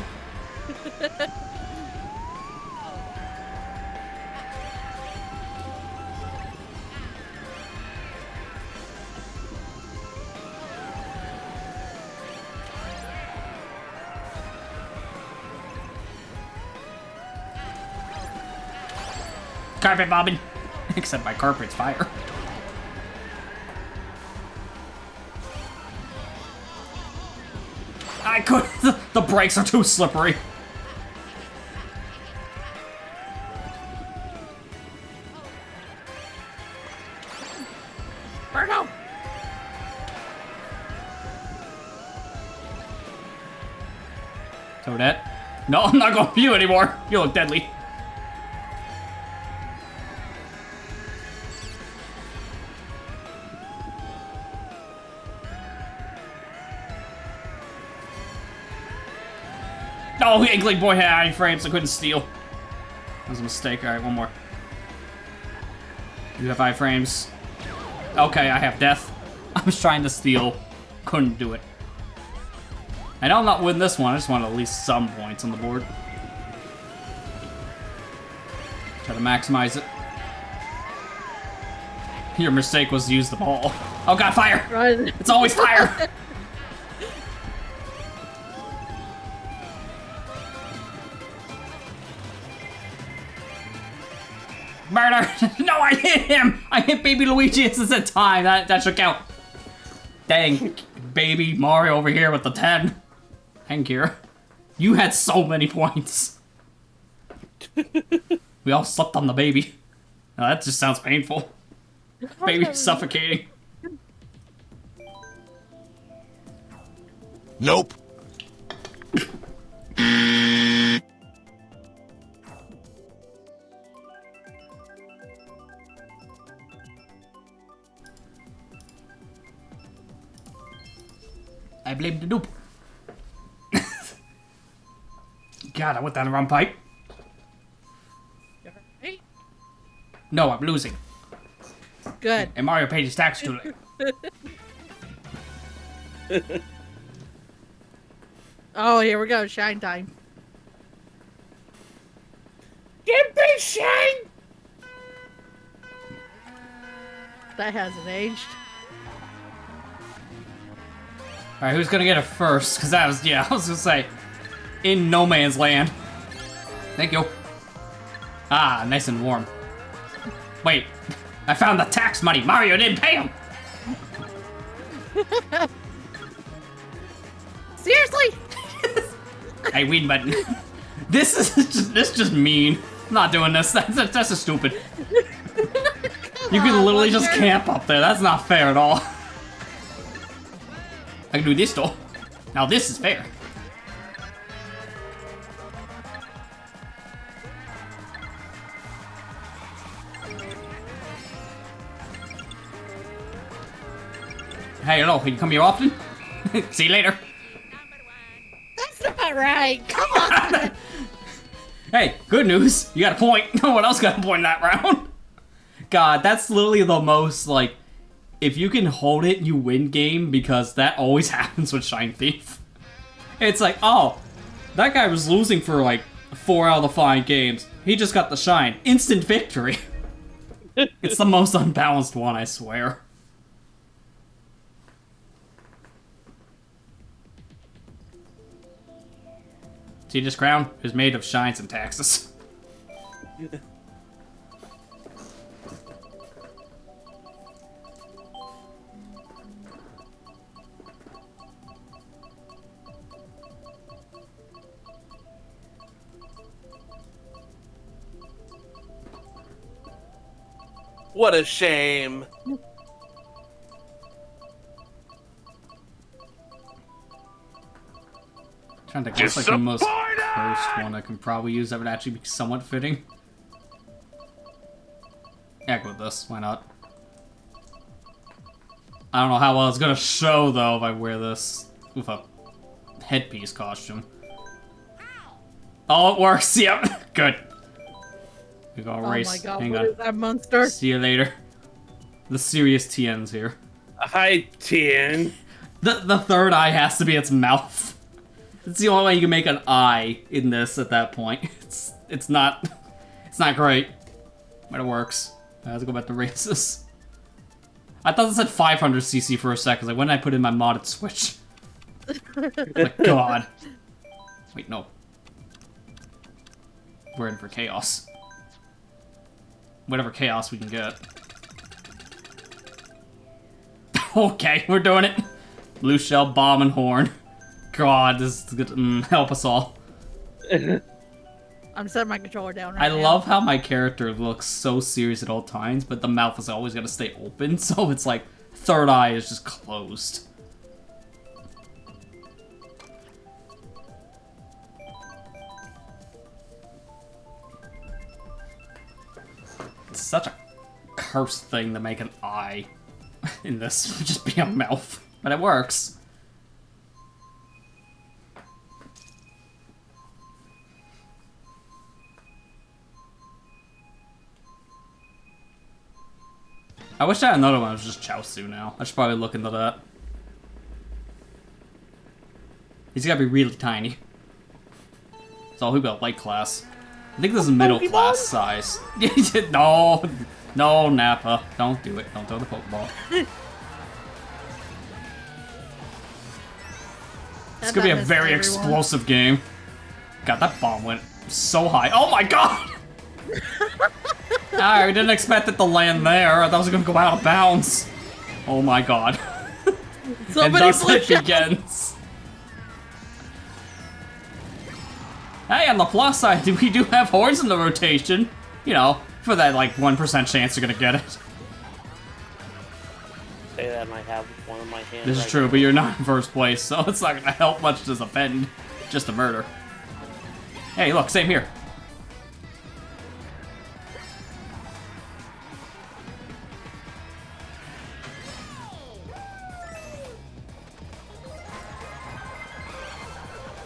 Carpet bobbing. Except my carpet's fire. I could. The brakes are too slippery. Virgo. Toadette. No, I'm not going for you anymore. You look deadly. Oh, Inkling Boy had iframes, I couldn't steal. That was a mistake. Alright, one more. You have iframes. Okay, I have death. I was trying to steal. Couldn't do it. I know I'm not winning this one, I just want at least some points on the board. Try to maximize it. Your mistake was to use the ball. Oh god, fire! Right. It's always fire! Murder! No, I hit him! I hit Baby Luigi at the time. That should count. Dang, Baby Mario over here with the 10. Thank you. You had so many points. We all slept on the baby. Now, that just sounds painful. Baby suffocating. Nope. I blame the noob. God, I went down the wrong pipe. Right? No, I'm losing. Good. And Mario paid his tax too late. Oh, here we go. Shine time. Give me shine! That hasn't aged. Alright, who's gonna get it first? Because that was, yeah, I was gonna say, in no man's land. Thank you. Ah, nice and warm. Wait, I found the tax money. Mario didn't pay him. Seriously? Hey, weed button. This is just mean. I'm not doing this. That's just stupid. You can literally just camp up there. That's not fair at all. I can do this though. Now this is fair. Hey, hello. Can you come here often? See you later. That's not right. Come on. Hey, good news. You got a point. No one else got a point in that round. God, that's literally the most, like, if you can hold it, you win game, because that always happens with Shine Thief. It's like, oh, that guy was losing for, like, 4 out of the 5 games. He just got the shine. Instant victory. It's the most unbalanced one, I swear. See, this crown is made of shines and taxes. What a shame. Trying to guess like the most cursed one I can probably use that would actually be somewhat fitting. Yeah, go with this. Why not? I don't know how well it's gonna show though if I wear this with a headpiece costume. Oh, it works. Yep. Good. We go race. Oh my god, Hang what on. is that monster? See you later. The serious TN's here. Hi, Tien. The third eye has to be its mouth. It's the only way you can make an eye in this at that point. It's not great, but it works. I have to go back to races. I thought it said 500cc for a second. Like when I put in my modded Switch. Like God. Wait, no. We're in for chaos. Whatever chaos we can get. Okay, we're doing it. Blue shell, bomb, and horn. God, this is good. Help us all. I'm setting my controller down I right now. love how my character looks so serious at all times, but the mouth is always gonna stay open, so it's like third eye is just closed. It's such a cursed thing to make an eye in this just be a mouth, but it works. I wish I had another one that was just Chaozu now. I should probably look into that. He's gotta be really tiny. So he'll be a light class. I think this is middle class size. No, no, Nappa. Don't do it. Don't throw the Pokeball. It's gonna be a very explosive game. God, that bomb went so high. Oh my god! I didn't expect it to land there. I thought it was gonna go out of bounds. Oh my god. And thus it begins. Hey, on the plus side, we do have horns in the rotation. You know, for that like 1% chance you're gonna get it. Say that and I have one in my hand. This is true, but you're not in first place, so it's not gonna help much to defend. Just a murder. Hey, look, same here.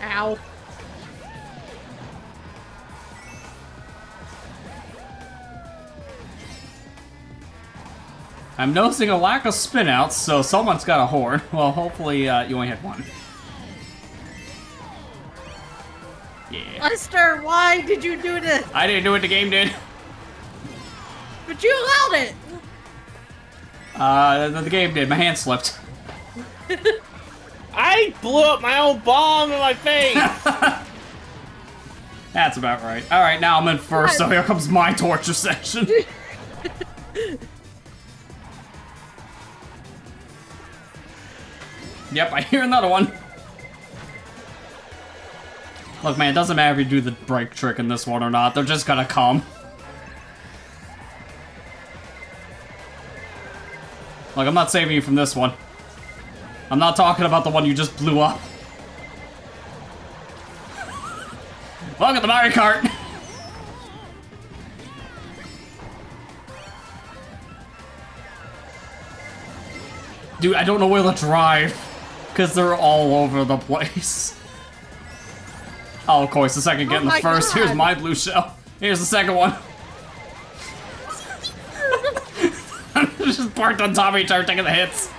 Ow. I'm noticing a lack of spinouts, so someone's got a horn. Well, hopefully you only had one. Yeah. Lester, why did you do this? I didn't do it, the game did. But you allowed it. The game did. My hand slipped. I blew up my own bomb in my face! That's about right. Alright, now I'm in first, so here comes my torture section. Yep, I hear another one. Look, man, it doesn't matter if you do the break trick in this one or not. They're just gonna come. Look, I'm not saving you from this one. I'm not talking about the one you just blew up. Look at the Mario Kart! Dude, I don't know where to drive. Because they're all over the place. Oh, of course, the second getting the first. God. Here's my blue shell. Here's the second one. Just parked on top of each other, taking the hits.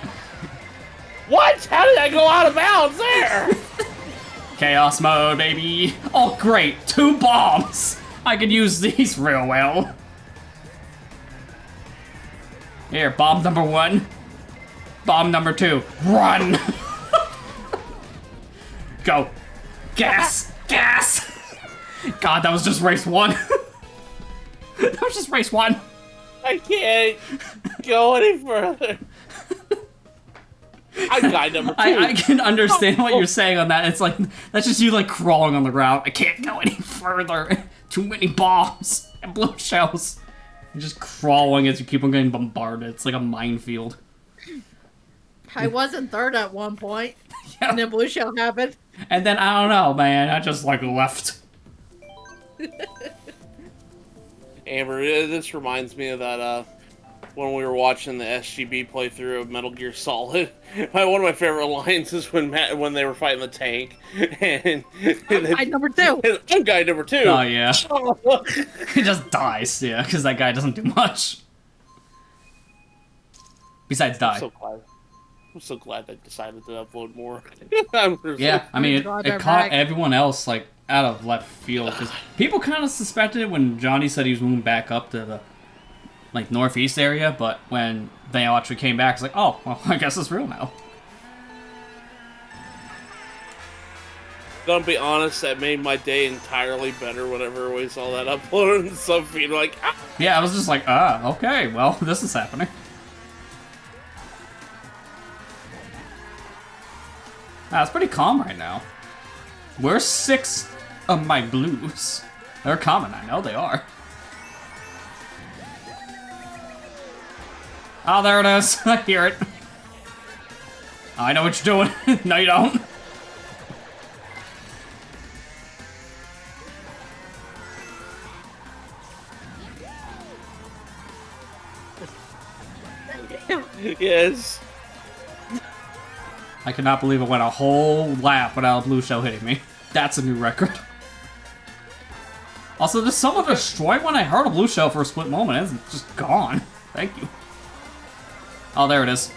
What? How did I go out of bounds there? Chaos mode, baby. Oh, great. 2 bombs. I could use these real well. Here, bomb number 1. Bomb number 2. Run. Go. Gas. Gas. God, that was just race 1. That was just race 1. I can't go any further. I'm guy number 2. I can understand what you're saying on that. It's like, that's just you like crawling on the ground. I can't go any further. Too many bombs and blue shells. You're just crawling as you keep on getting bombarded. It's like a minefield. I was in third at one point, Yeah. and then blue shell happened. And then, I don't know, man, I just like left. Amber, this reminds me of that, when we were watching the SGB playthrough of Metal Gear Solid. One of my favorite lines is when they were fighting the tank, and I number 2. I'm guy number 2. Oh, yeah. He just dies, yeah, because that guy doesn't do much. Besides die. I'm so glad they decided to upload more. Yeah, I mean, God, it they're caught back. everyone else, like, out of left field, because people kind of suspected it when Johnny said he was moving back up to the, like, northeast area, but when they actually came back, it's like, oh, well, I guess it's real now. Gonna be honest, that made my day entirely better whenever we saw that upload and some feed like, ah! Yeah, I was just like, okay, well, this is happening. It's pretty calm right now. Where's 6 of my blues? They're common, I know they are. Oh, there it is. I hear it. I know what you're doing. No, you don't. Yes. I cannot believe it went a whole lap without a blue shell hitting me. That's a new record. Also, did someone destroy when I heard a blue shell for a split moment? It's just gone. Thank you. Oh, there it is.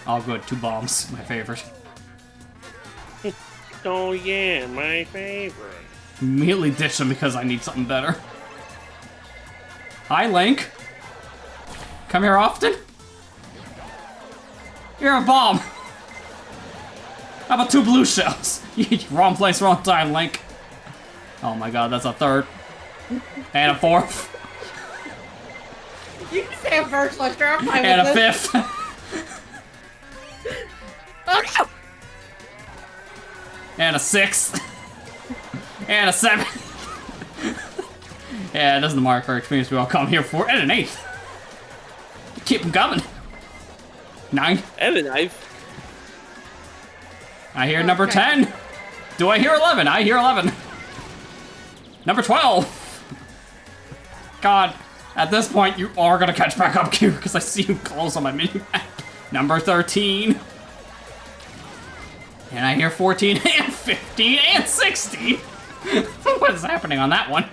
Oh, good. 2 bombs. My favorite. Oh yeah, my favorite. Immediately ditch them because I need something better. Hi, Link. Come here often? You're a bomb. How about 2 blue shells? Wrong place, wrong time, Link. Oh my god, that's a 3rd. And a 4th. You can say a first, like, I'm fine And a with this. 5th. Oh, no! And a 6th. And a 7th. Yeah, this is the Mario Kart experience we all come here for. And an 8th. Keep them coming. 9. And a knife. I hear number Okay. 10. Do I hear 11? I hear 11. Number 12. God, at this point, you are gonna catch back up, Q, because I see you close on my mini-map. Number 13. And I hear 14 and 15 and 16. What is happening on that one?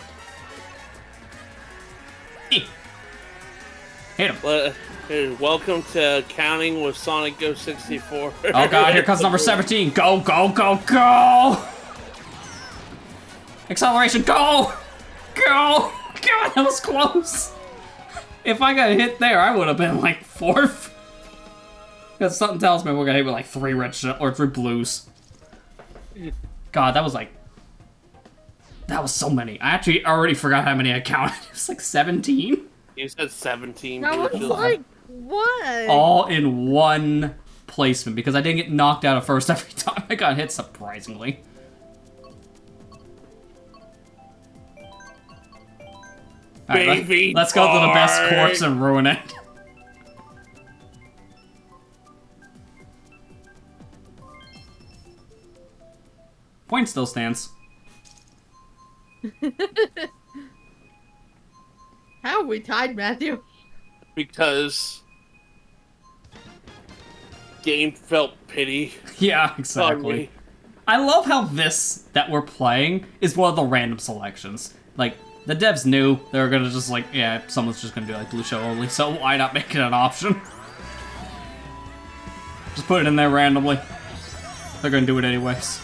Hit him. Welcome to counting with SonicGhost 64. Oh god, here comes number 17. Go, go, go, go! Acceleration, go! Go! God, that was close! If I got hit there, I would have been like 4th. Because something tells me we're gonna hit with like 3 red or 3 blues. God, that was like... That was so many. I actually already forgot how many I counted. It was like 17. You said 17 I was glitches. like, what? All in one placement because I didn't get knocked out at first every time I got hit, surprisingly. Alright, Baby let's go to the best Bart. course and ruin it. Point still stands. How are we tied, Matthew? Because game felt pity Yeah, on exactly. me. I love how this that we're playing is one of the random selections. Like, the devs knew they were gonna just like, yeah, someone's just gonna do like blue shell only, so why not make it an option? Just put it in there randomly. They're gonna do it anyways.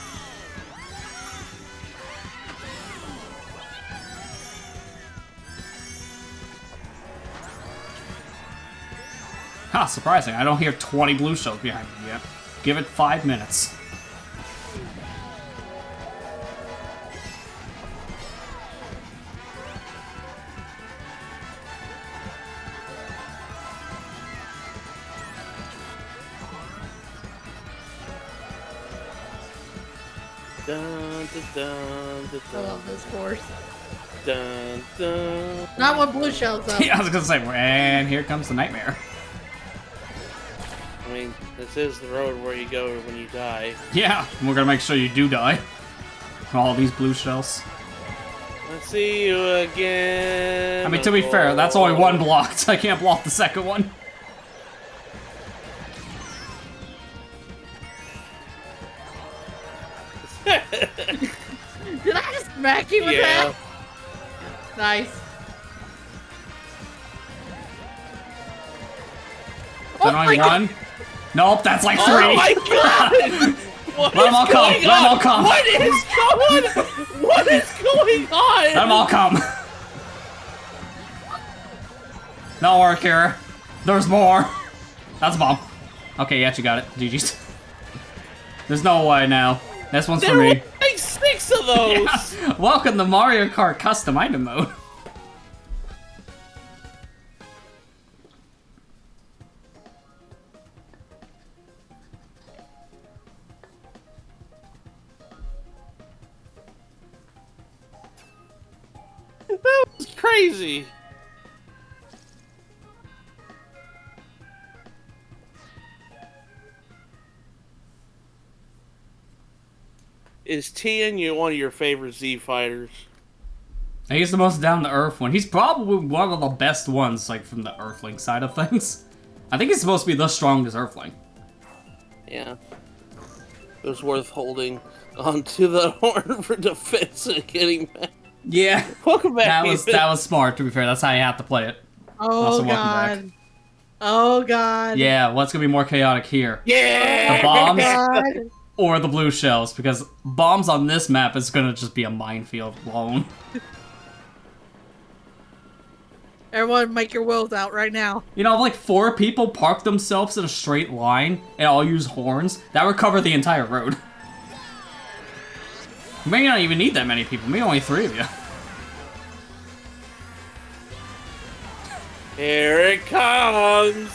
Ha, surprising. I don't hear 20 blue shells behind me yet. Give it 5 minutes. Dun, dun, dun, dun, I love this course. dun, dun. Not with blue shells, though. Yeah, I was gonna say, and here comes the nightmare. I mean, this is the road where you go when you die. Yeah, and we're gonna make sure you do die. All these blue shells. Let's see you again. I mean, to be fair, that's only one blocked. I can't block the second one. Did I just smack you with Yeah. that? Nice. Then only God. one. Nope, that's like Oh three. my god! What Let 'em is all come, going let 'em on? all come. What is going? What is going on? Let them all come. No work here. There's more. That's a bomb. Okay, yeah, you got it. GG's. There's no way now. This one's for There were me. like 6 of those. Yeah. Welcome to Mario Kart Custom Item Mode. That was crazy. Is Tien one of your favorite Z fighters? He's the most down-to-earth one. He's probably one of the best ones, like, from the Earthling side of things. I think he's supposed to be the strongest Earthling. Yeah. It was worth holding onto the horn for defense and getting back. Yeah. Welcome back. That was smart, to be fair. That's how you have to play it. Oh, Also, welcome back. God. Oh, God. Yeah, what's gonna be more chaotic here? Yeah. The bombs God. or the blue shells? Because bombs on this map is gonna just be a minefield alone. Everyone, make your wills out right now. You know, if like 4 people park themselves in a straight line and all use horns, that would cover the entire road. You may not even need that many people, maybe only 3 of you. Here it comes.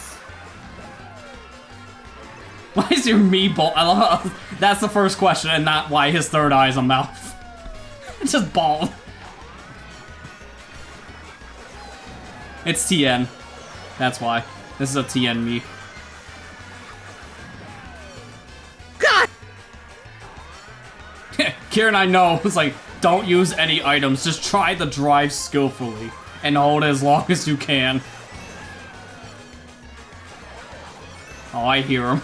Why is your me bald? I love how that's the first question and not why his third eye is a mouth. It's just bald. It's TN. That's why. This is a TN me. God! Kieran, I know, it's like, don't use any items, just try to drive skillfully and hold it as long as you can. Oh, I hear him.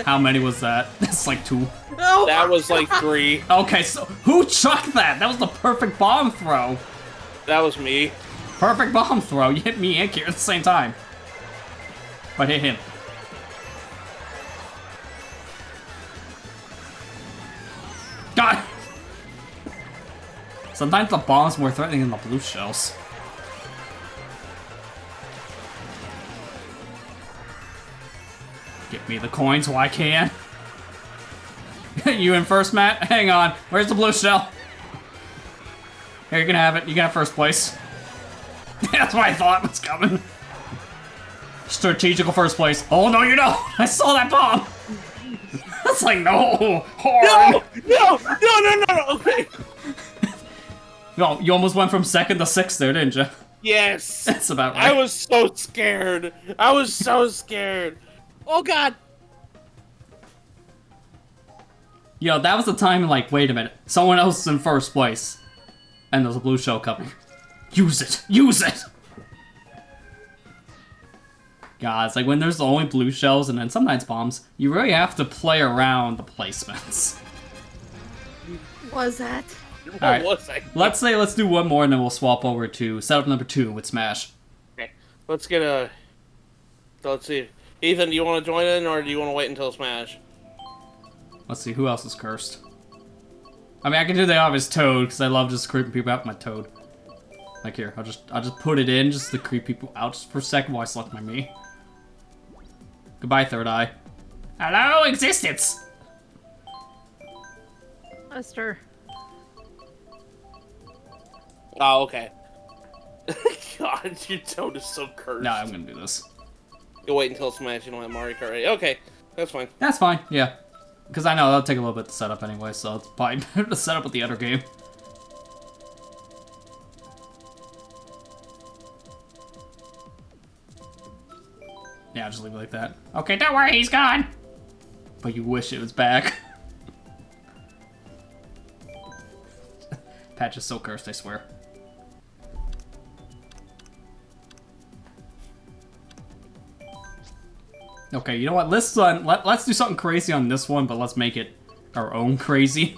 How many was that? That's like 2. Oh, That was like 3. Okay, so who chucked that? That was the perfect bomb throw. That was me. Perfect bomb throw. You hit me and Kieran at the same time. But hit him. God! Sometimes the bomb's more threatening than the blue shells. Give me the coins while I can. You in first, Matt? Hang on. Where's the blue shell? Here, you can have it. You can have first place. That's what I thought was coming. Strategical first place. Oh, no, you don't. I saw that bomb. It's like, no. Hard. No. Okay. No, you almost went from 2nd to 6th there, didn't you? Yes. That's about right. I was so scared. Oh god! Yo, that was the time, like, wait a minute. Someone else is in first place. And there's a blue shell coming. Use it. Use it. God, it's like when there's only blue shells and then sometimes bombs, you really have to play around the placements. What was that? Alright, Let's let's do one more and then we'll swap over to setup number 2 with Smash. Okay. Let's get a... Let's see. Ethan, do you want to join in or do you want to wait until Smash? Let's see, who else is cursed? I mean, I can do the obvious Toad, because I love just creeping people out with my Toad. Like here, I'll just put it in just to creep people out just for a second while I select my me. Goodbye, Third Eye. Hello, existence! Lester. Oh, okay. God, your Toad is so cursed. No, I'm gonna do this. You'll wait until Smash, you don't have Mario Kart ready. Okay, that's fine. That's fine, yeah. Because I know that'll take a little bit to set up anyway, so it's probably better to set up with the other game. Yeah, I'll just leave it like that. Okay, don't worry, he's gone! But you wish it was back. Patch is so cursed, I swear. Okay, you know what? Let's do something crazy on this one, but let's make it our own crazy.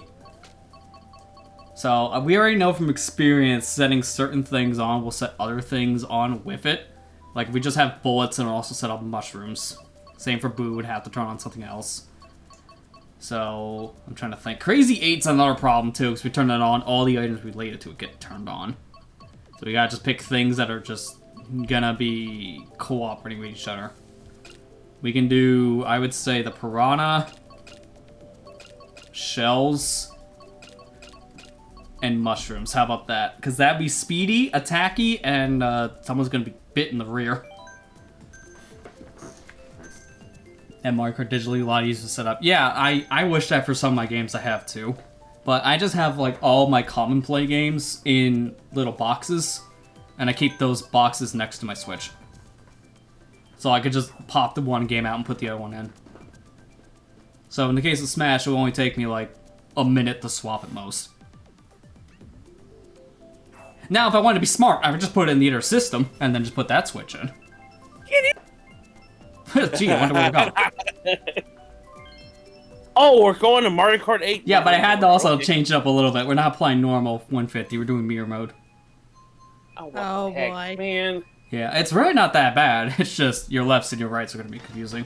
So we already know from experience setting certain things on will set other things on with it. Like if we just have bullets and also set up mushrooms. Same for Boo, would have to turn on something else. So I'm trying to think. Crazy 8's another problem too, because we turn it on, all the items related to it get turned on. So we gotta just pick things that are just gonna be cooperating with each other. We can do, I would say, the piranha, shells, and mushrooms. How about that? Because that'd be speedy, attacky, and someone's gonna be bit in the rear. And Mario Kart digitally a lot easier to set up. Yeah, I wish that for some of my games I have too. But I just have like all my common play games in little boxes, and I keep those boxes next to my Switch. So I could just pop the one game out and put the other one in. So in the case of Smash, it will only take me like a minute to swap at most. Now, if I wanted to be smart, I would just put it in the other system and then just put that Switch in. Gee, I wonder where we're going. Oh, we're going to Mario Kart 8. Yeah, but I had to also change it up a little bit. We're not playing normal 150, we're doing mirror mode. Oh boy. Man. Yeah, it's really not that bad. It's just your lefts and your rights are going to be confusing.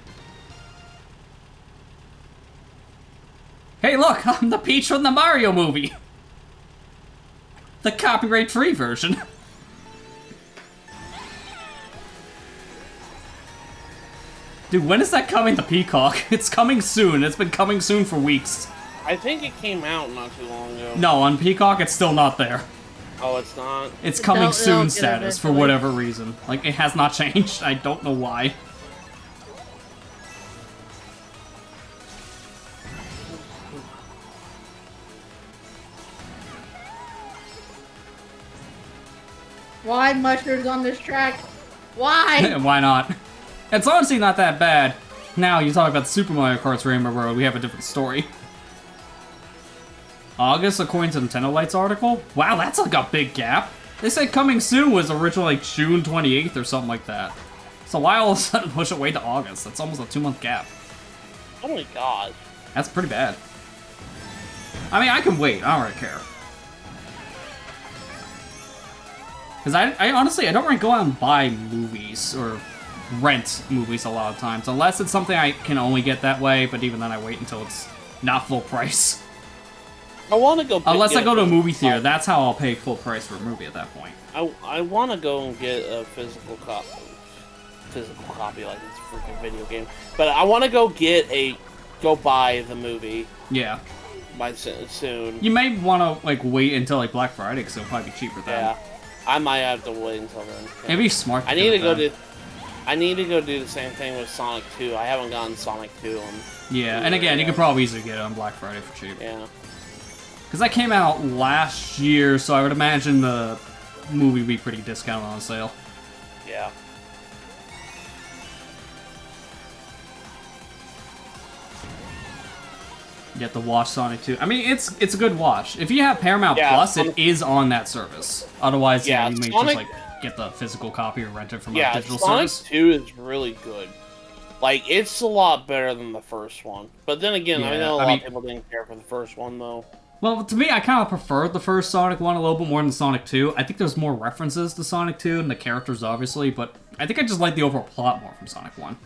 Hey, look! I'm the Peach from the Mario movie! The copyright-free version. Dude, when is that coming to Peacock? It's coming soon. It's been coming soon for weeks. I think it came out not too long ago. No, on Peacock, it's still not there. Oh, it's not? It's coming It'll soon get status for eventually. whatever reason. Like, it has not changed. I don't know why. Why mushrooms on this track? Why? Why not? It's honestly not that bad. Now, you talk about Super Mario Kart's Rainbow Road, we have a different story. August, according to Nintendo Lights article? Wow, that's like a big gap. They said coming soon was originally like June 28th or something like that. So why all of a sudden push it way to August? That's almost a 2-month gap. Oh my god. That's pretty bad. I mean, I can wait. I don't really care. Because I honestly, I don't really go out and buy movies or rent movies a lot of times. Unless it's something I can only get that way, but even then I wait until it's not full price. I want to go. Unless I go to a movie theater, that's how I'll pay full price for a movie at that point. I want to go and get a physical copy. Physical copy, like it's a freaking video game. But I want to go buy the movie. Yeah. By soon. You may want to like wait until like Black Friday because it'll probably be cheaper then. Yeah. I might have to wait until then. Yeah. It'd be smart. I need to go do. I need to go do the same thing with Sonic 2. I haven't gotten Sonic 2 on. Yeah, and again, you could probably easily get it on Black Friday for cheap. Yeah. Because that came out last year, so I would imagine the movie would be pretty discounted on sale. Yeah. You have to watch Sonic 2. I mean, it's a good watch. If you have Paramount Plus, it is on that service. Otherwise, you may just like get the physical copy or rent it from a digital service. Sonic 2 is really good. Like, it's a lot better than the first one. But then again, I know a lot of people didn't care for the first one, though. Well, to me, I kind of preferred the first Sonic 1 a little bit more than Sonic 2. I think there's more references to Sonic 2 and the characters, obviously, but I think I just like the overall plot more from Sonic 1.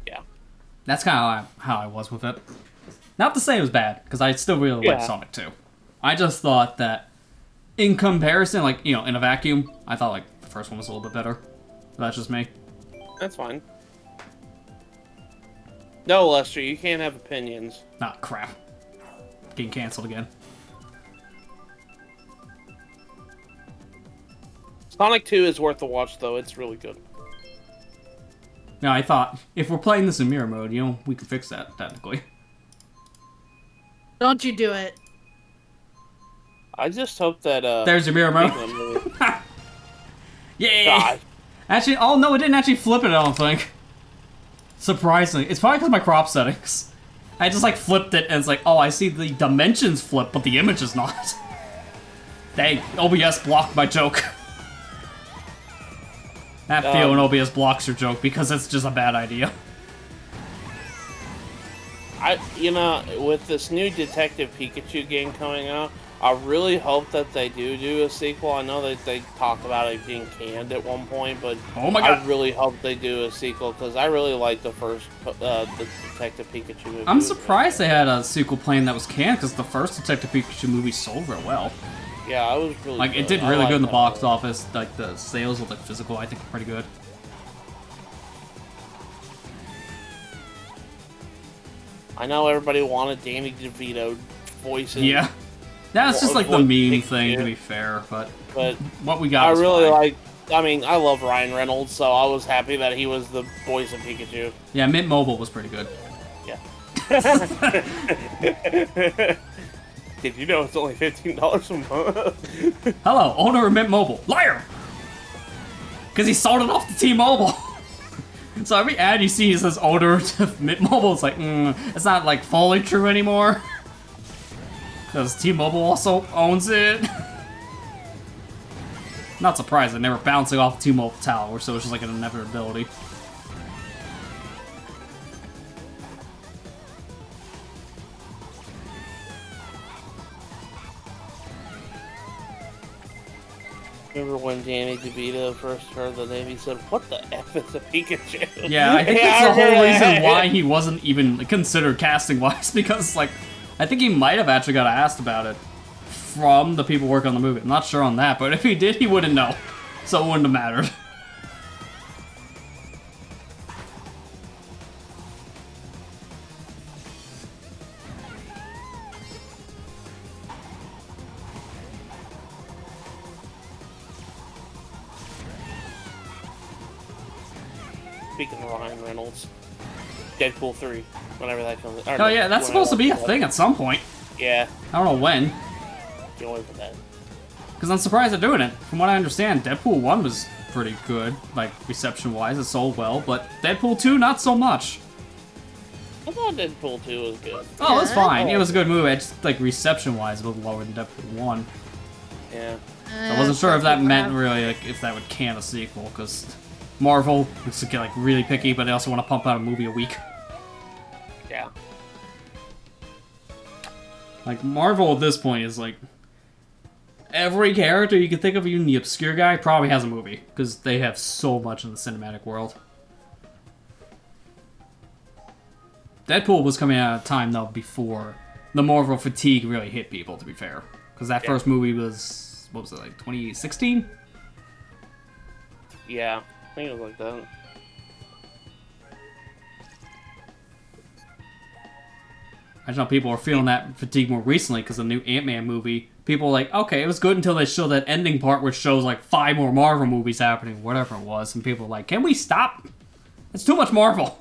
Yeah. That's kind of how I was with it. Not to say it was bad, because I still really like Sonic 2. I just thought that, in comparison, like, you know, in a vacuum, I thought, like, the first one was a little bit better. But that's just me. That's fine. No, Lester, you can't have opinions. Ah, crap. Getting canceled again. Sonic 2 is worth the watch, though. It's really good. Now, I thought, if we're playing this in mirror mode, you know, we could fix that, technically. Don't you do it. I just hope that, There's your mirror mode. Yay! God. Actually, oh no, it didn't actually flip it, I don't think. Surprisingly. It's probably because of my crop settings. I just, like, flipped it, and it's like, oh, I see the dimensions flip, but the image is not. Dang, OBS blocked my joke. That feel when OBS blocks your joke, because it's just a bad idea. You know, with this new Detective Pikachu game coming out, I really hope that they do a sequel. I know that they talked about it being canned at one point, but oh my God. I really hope they do a sequel, because I really like the first the Detective Pikachu movie. I'm surprised they had a sequel plane that was canned, because the first Detective Pikachu movie sold real well. Yeah, I was really like, good. it did really good in the box office. Like, the sales of the physical, I think, are pretty good. I know everybody wanted Danny DeVito voicing. Yeah. That's just like the meme thing, to be fair, but what we got I was really fine. like, I mean, I love Ryan Reynolds, so I was happy that he was the voice of Pikachu. Yeah, Mint Mobile was pretty good. Yeah. Did you know it's only $15 a month? Hello, owner of Mint Mobile. Liar! Because he sold it off to T-Mobile. So every ad you see says owner to Mint Mobile. It's like, it's not like fully true anymore. Because T-Mobile also owns it. Not surprised, they never bouncing off the T-Mobile tower, so it's just like an inevitability. Remember when Danny DeVito first heard the name, he said, "What the F is a Pikachu?" Yeah, I think that's the whole reason why he wasn't even considered casting-wise, because, like, I think he might have actually got asked about it from the people working on the movie. I'm not sure on that, but if he did, he wouldn't know. So it wouldn't have mattered. Speaking of Ryan Reynolds, Deadpool 3, whenever that comes. Oh yeah, that's supposed to be a thing at some point. Yeah. I don't know when. Can't wait for that. Because I'm surprised they're doing it. From what I understand, Deadpool 1 was pretty good, like, reception-wise. It sold well, but Deadpool 2, not so much. I thought Deadpool 2 was good. Oh, it was fine. It was a good movie. It's just, like, reception-wise, a little lower than Deadpool 1. Yeah. I wasn't sure if that meant really, like, if that would can a sequel, because Marvel is, like, really picky, but they also want to pump out a movie a week. Yeah. Like, Marvel at this point is, like, every character you can think of, even the obscure guy, probably has a movie, because they have so much in the cinematic world. Deadpool was coming out at a time, though, before the Marvel fatigue really hit people, to be fair. Because that first movie was, what was it, like, 2016? Yeah, I think it was like that. I just know people are feeling that fatigue more recently, because the new Ant-Man movie, people were like, okay, it was good until they show that ending part which shows like 5 more Marvel movies happening, whatever it was, and people were like, can we stop? It's too much Marvel.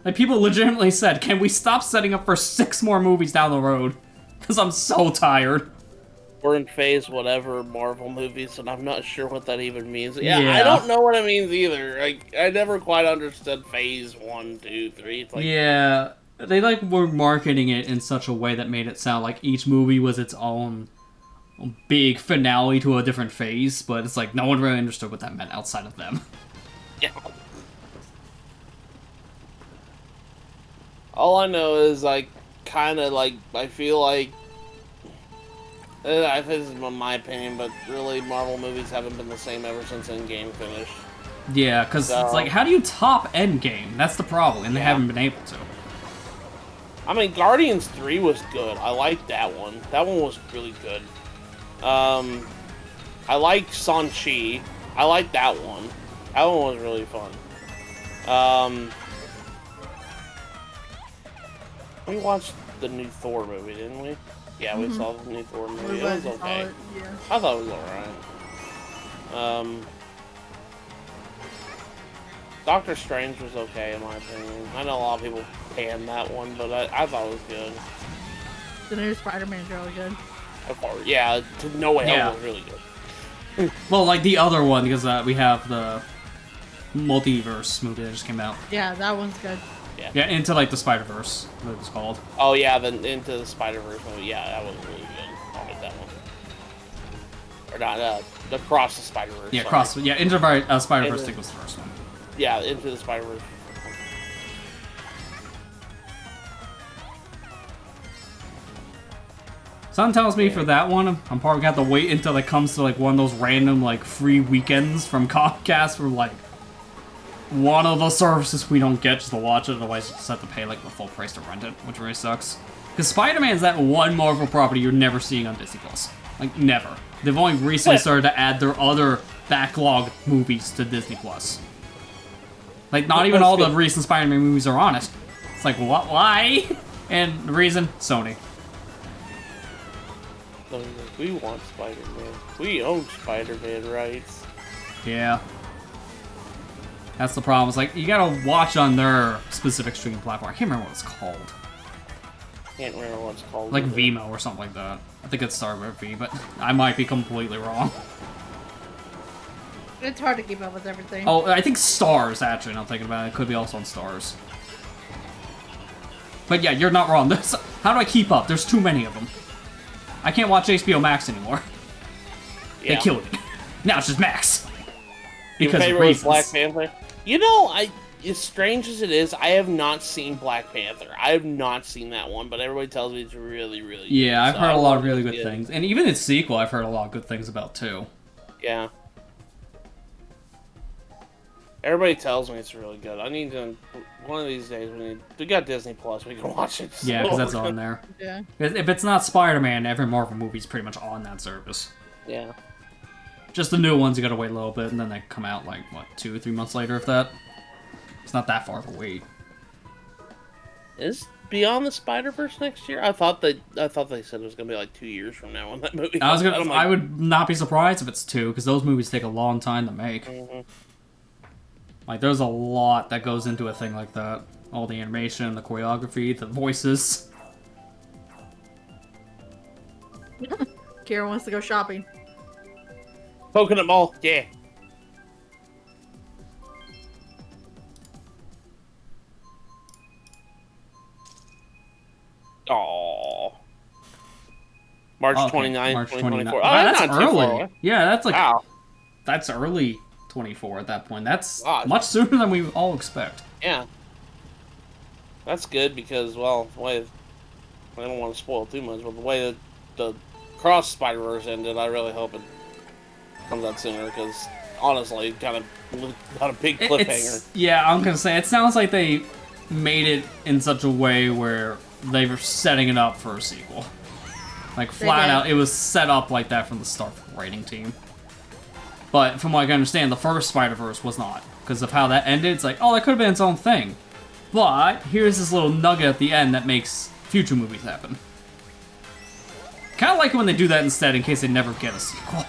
Like, people legitimately said, can we stop setting up for 6 more movies down the road? Because I'm so tired. We're in phase whatever Marvel movies, and I'm not sure what that even means. Yeah, Yeah. I don't know what it means either. Like, I never quite understood phase 1, 2, 3. It's like, Yeah, they like were marketing it in such a way that made it sound like each movie was its own big finale to a different phase, but it's like no one really understood what that meant outside of them. yeah. All I know is, like, kind of, like, I feel like, I think this is my opinion, but really, Marvel movies haven't been the same ever since Endgame finished. Yeah, because it's like, how do you top Endgame? That's the problem, and they haven't been able to. I mean, Guardians 3 was good. I liked that one. That one was really good. I liked Shang-Chi. I liked that one. That one was really fun. We watched the new Thor movie, didn't we? Yeah, we saw the new Thor movie. It was okay. Yeah. I thought it was alright. Doctor Strange was okay, in my opinion. I know a lot of people panned that one, but I thought it was good. The new Spider-Man's really good. Yeah, to No Way Home was really good. Well, like the other one, because we have the multiverse movie that just came out. Yeah, that one's good. Yeah, Into like the Spider-Verse, what it's called. Oh yeah, the Into the Spider-Verse movie. Yeah, that was really good. I'll make that one. Or not, Across the Spider-Verse. Yeah, sorry. Into Spider-Verse, I think was the first one. Yeah, Into the Spider-Verse. Something tells me for that one, I'm probably gonna have to wait until it comes to like one of those random like free weekends from Comcast where like one of the services we don't get just to watch it, otherwise you just have to pay like the full price to rent it, which really sucks. Because Spider-Man's that one Marvel property you're never seeing on Disney Plus. Like, never. They've only recently started to add their other backlog movies to Disney Plus. Like, not even all the recent Spider-Man movies are on it. It's like, what? Why? And the reason? Sony. We want Spider-Man. We own Spider-Man rights. Yeah. That's the problem. It's like, you gotta watch on their specific streaming platform. I can't remember what it's called. Can't remember what it's called. Like Vimeo or something like that. I think it's started with V, but I might be completely wrong. It's hard to keep up with everything. Oh, I think Stars, actually, now I'm thinking about it. It could be also on Stars. But yeah, you're not wrong. How do I keep up? There's too many of them. I can't watch HBO Max anymore. Yeah. They killed it. Now it's just Max. Your Because of favorite was reasons. Black Panther? You know, as strange as it is, I have not seen Black Panther. I have not seen that one, but everybody tells me it's really, really good. Yeah, I've So heard I a lot of want to really see good it. things. And even its sequel, I've heard a lot of good things about, too. Yeah. Everybody tells me it's really good. I need to... One of these days, we got Disney Plus. We can watch it. Yeah, because that's on there. Yeah. If it's not Spider-Man, every Marvel movie's pretty much on that service. Yeah. Just the new ones, you gotta wait a little bit, and then they come out, like, what, 2 or 3 months later, if that? It's not that far of a wait. Is Beyond the Spider-Verse next year? I thought they said it was gonna be like 2 years from now when that movie. I would not be surprised if it's 2, because those movies take a long time to make. Mm-hmm. Like, there's a lot that goes into a thing like that. All the animation, the choreography, the voices. Kira wants to go shopping. Coconut Mall, yeah. Aww. March Okay, 29th, March 2024. 29th. Oh, Wow, that's that's not too far early. away. Yeah, that's like... Wow. That's early 24 at that point. That's Wow. much sooner than we all expect. Yeah. That's good because, well, the way... I don't want to spoil too much, but the way that the Cross Spider-Verse ended, I really hope it comes out sooner because, honestly, it kind of got a big cliffhanger. Yeah, I'm gonna say, it sounds like they made it in such a way where they were setting it up for a sequel. Like, flat out, it was set up like that from the start for the writing team. But from what I can understand, the first Spider-Verse was not. Because of how that ended, it's like, oh, that could have been its own thing. But here's this little nugget at the end that makes future movies happen. Kind of like it when they do that instead in case they never get a sequel.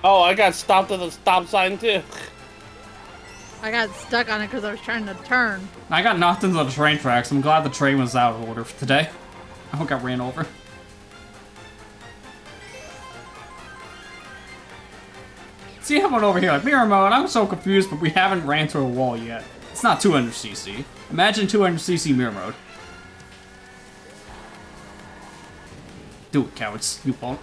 Oh, I got stopped at the stop sign too. I got stuck on it because I was trying to turn. I got knocked into the train tracks. I'm glad the train was out of order for today. I got ran over. See how one over here, like mirror mode. I'm so confused, but we haven't ran through a wall yet. It's not 200cc. Imagine 200cc mirror mode. Do it, cowards. You won't.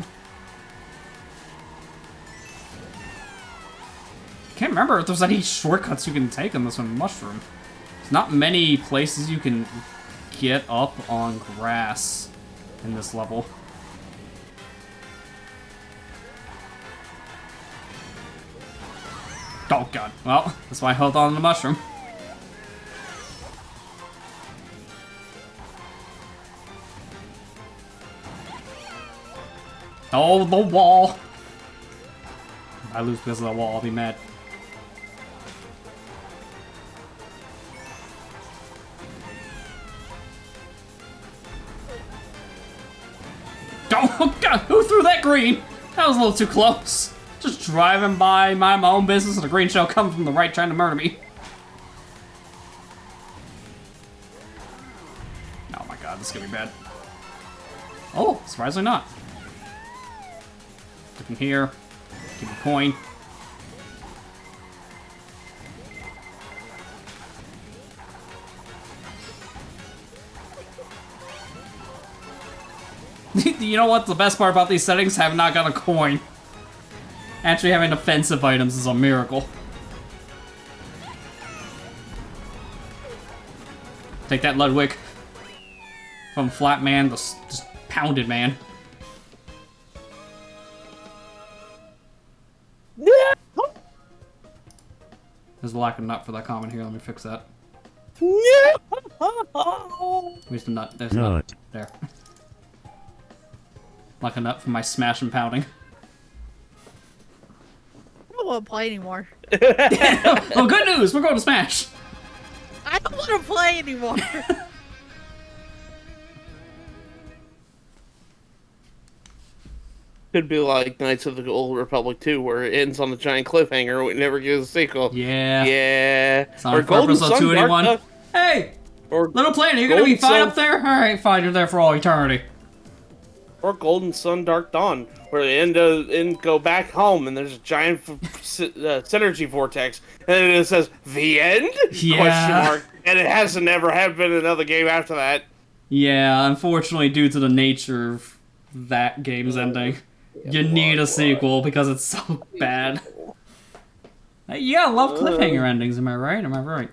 Can't remember if there's any shortcuts you can take on this one, Mushroom. There's not many places you can get up on grass in this level. Oh god. Well, that's why I held on to the mushroom. Oh, the wall! If I lose because of the wall, I'll be mad. Oh god, who threw that green? That was a little too close. Just driving by, mind my own business, and a green shell comes from the right trying to murder me. Oh my god, this is gonna be bad. Oh, surprisingly not. Look in here. Give me a coin. You know what? The best part about these settings? Have not got a coin. Actually having offensive items is a miracle. Take that, Ludwig. From Flat Man to just Pounded Man. There's a lack of nut for that comment here. Let me fix that. Where's the nut? There's a nut. There. Like a nut for my smash and pounding. I don't want to play anymore. Well, good news! We're going to Smash! I don't want to play anymore. Could be like Knights of the Old Republic 2, where it ends on a giant cliffhanger and it never gives a sequel. Yeah. Yeah. It's on purpose of 281. Hey! Or Little Planet, you gonna be fine up there? Alright, fine, you're there for all eternity. Or Golden Sun Dark Dawn, where they end go back home and there's a giant synergy vortex, and it says the end? Yeah. Question mark. And it hasn't never been another game after that. Yeah, unfortunately, due to the nature of that game's ending, you need a sequel because it's so bad. Yeah, I love cliffhanger endings, am I right? Am I right?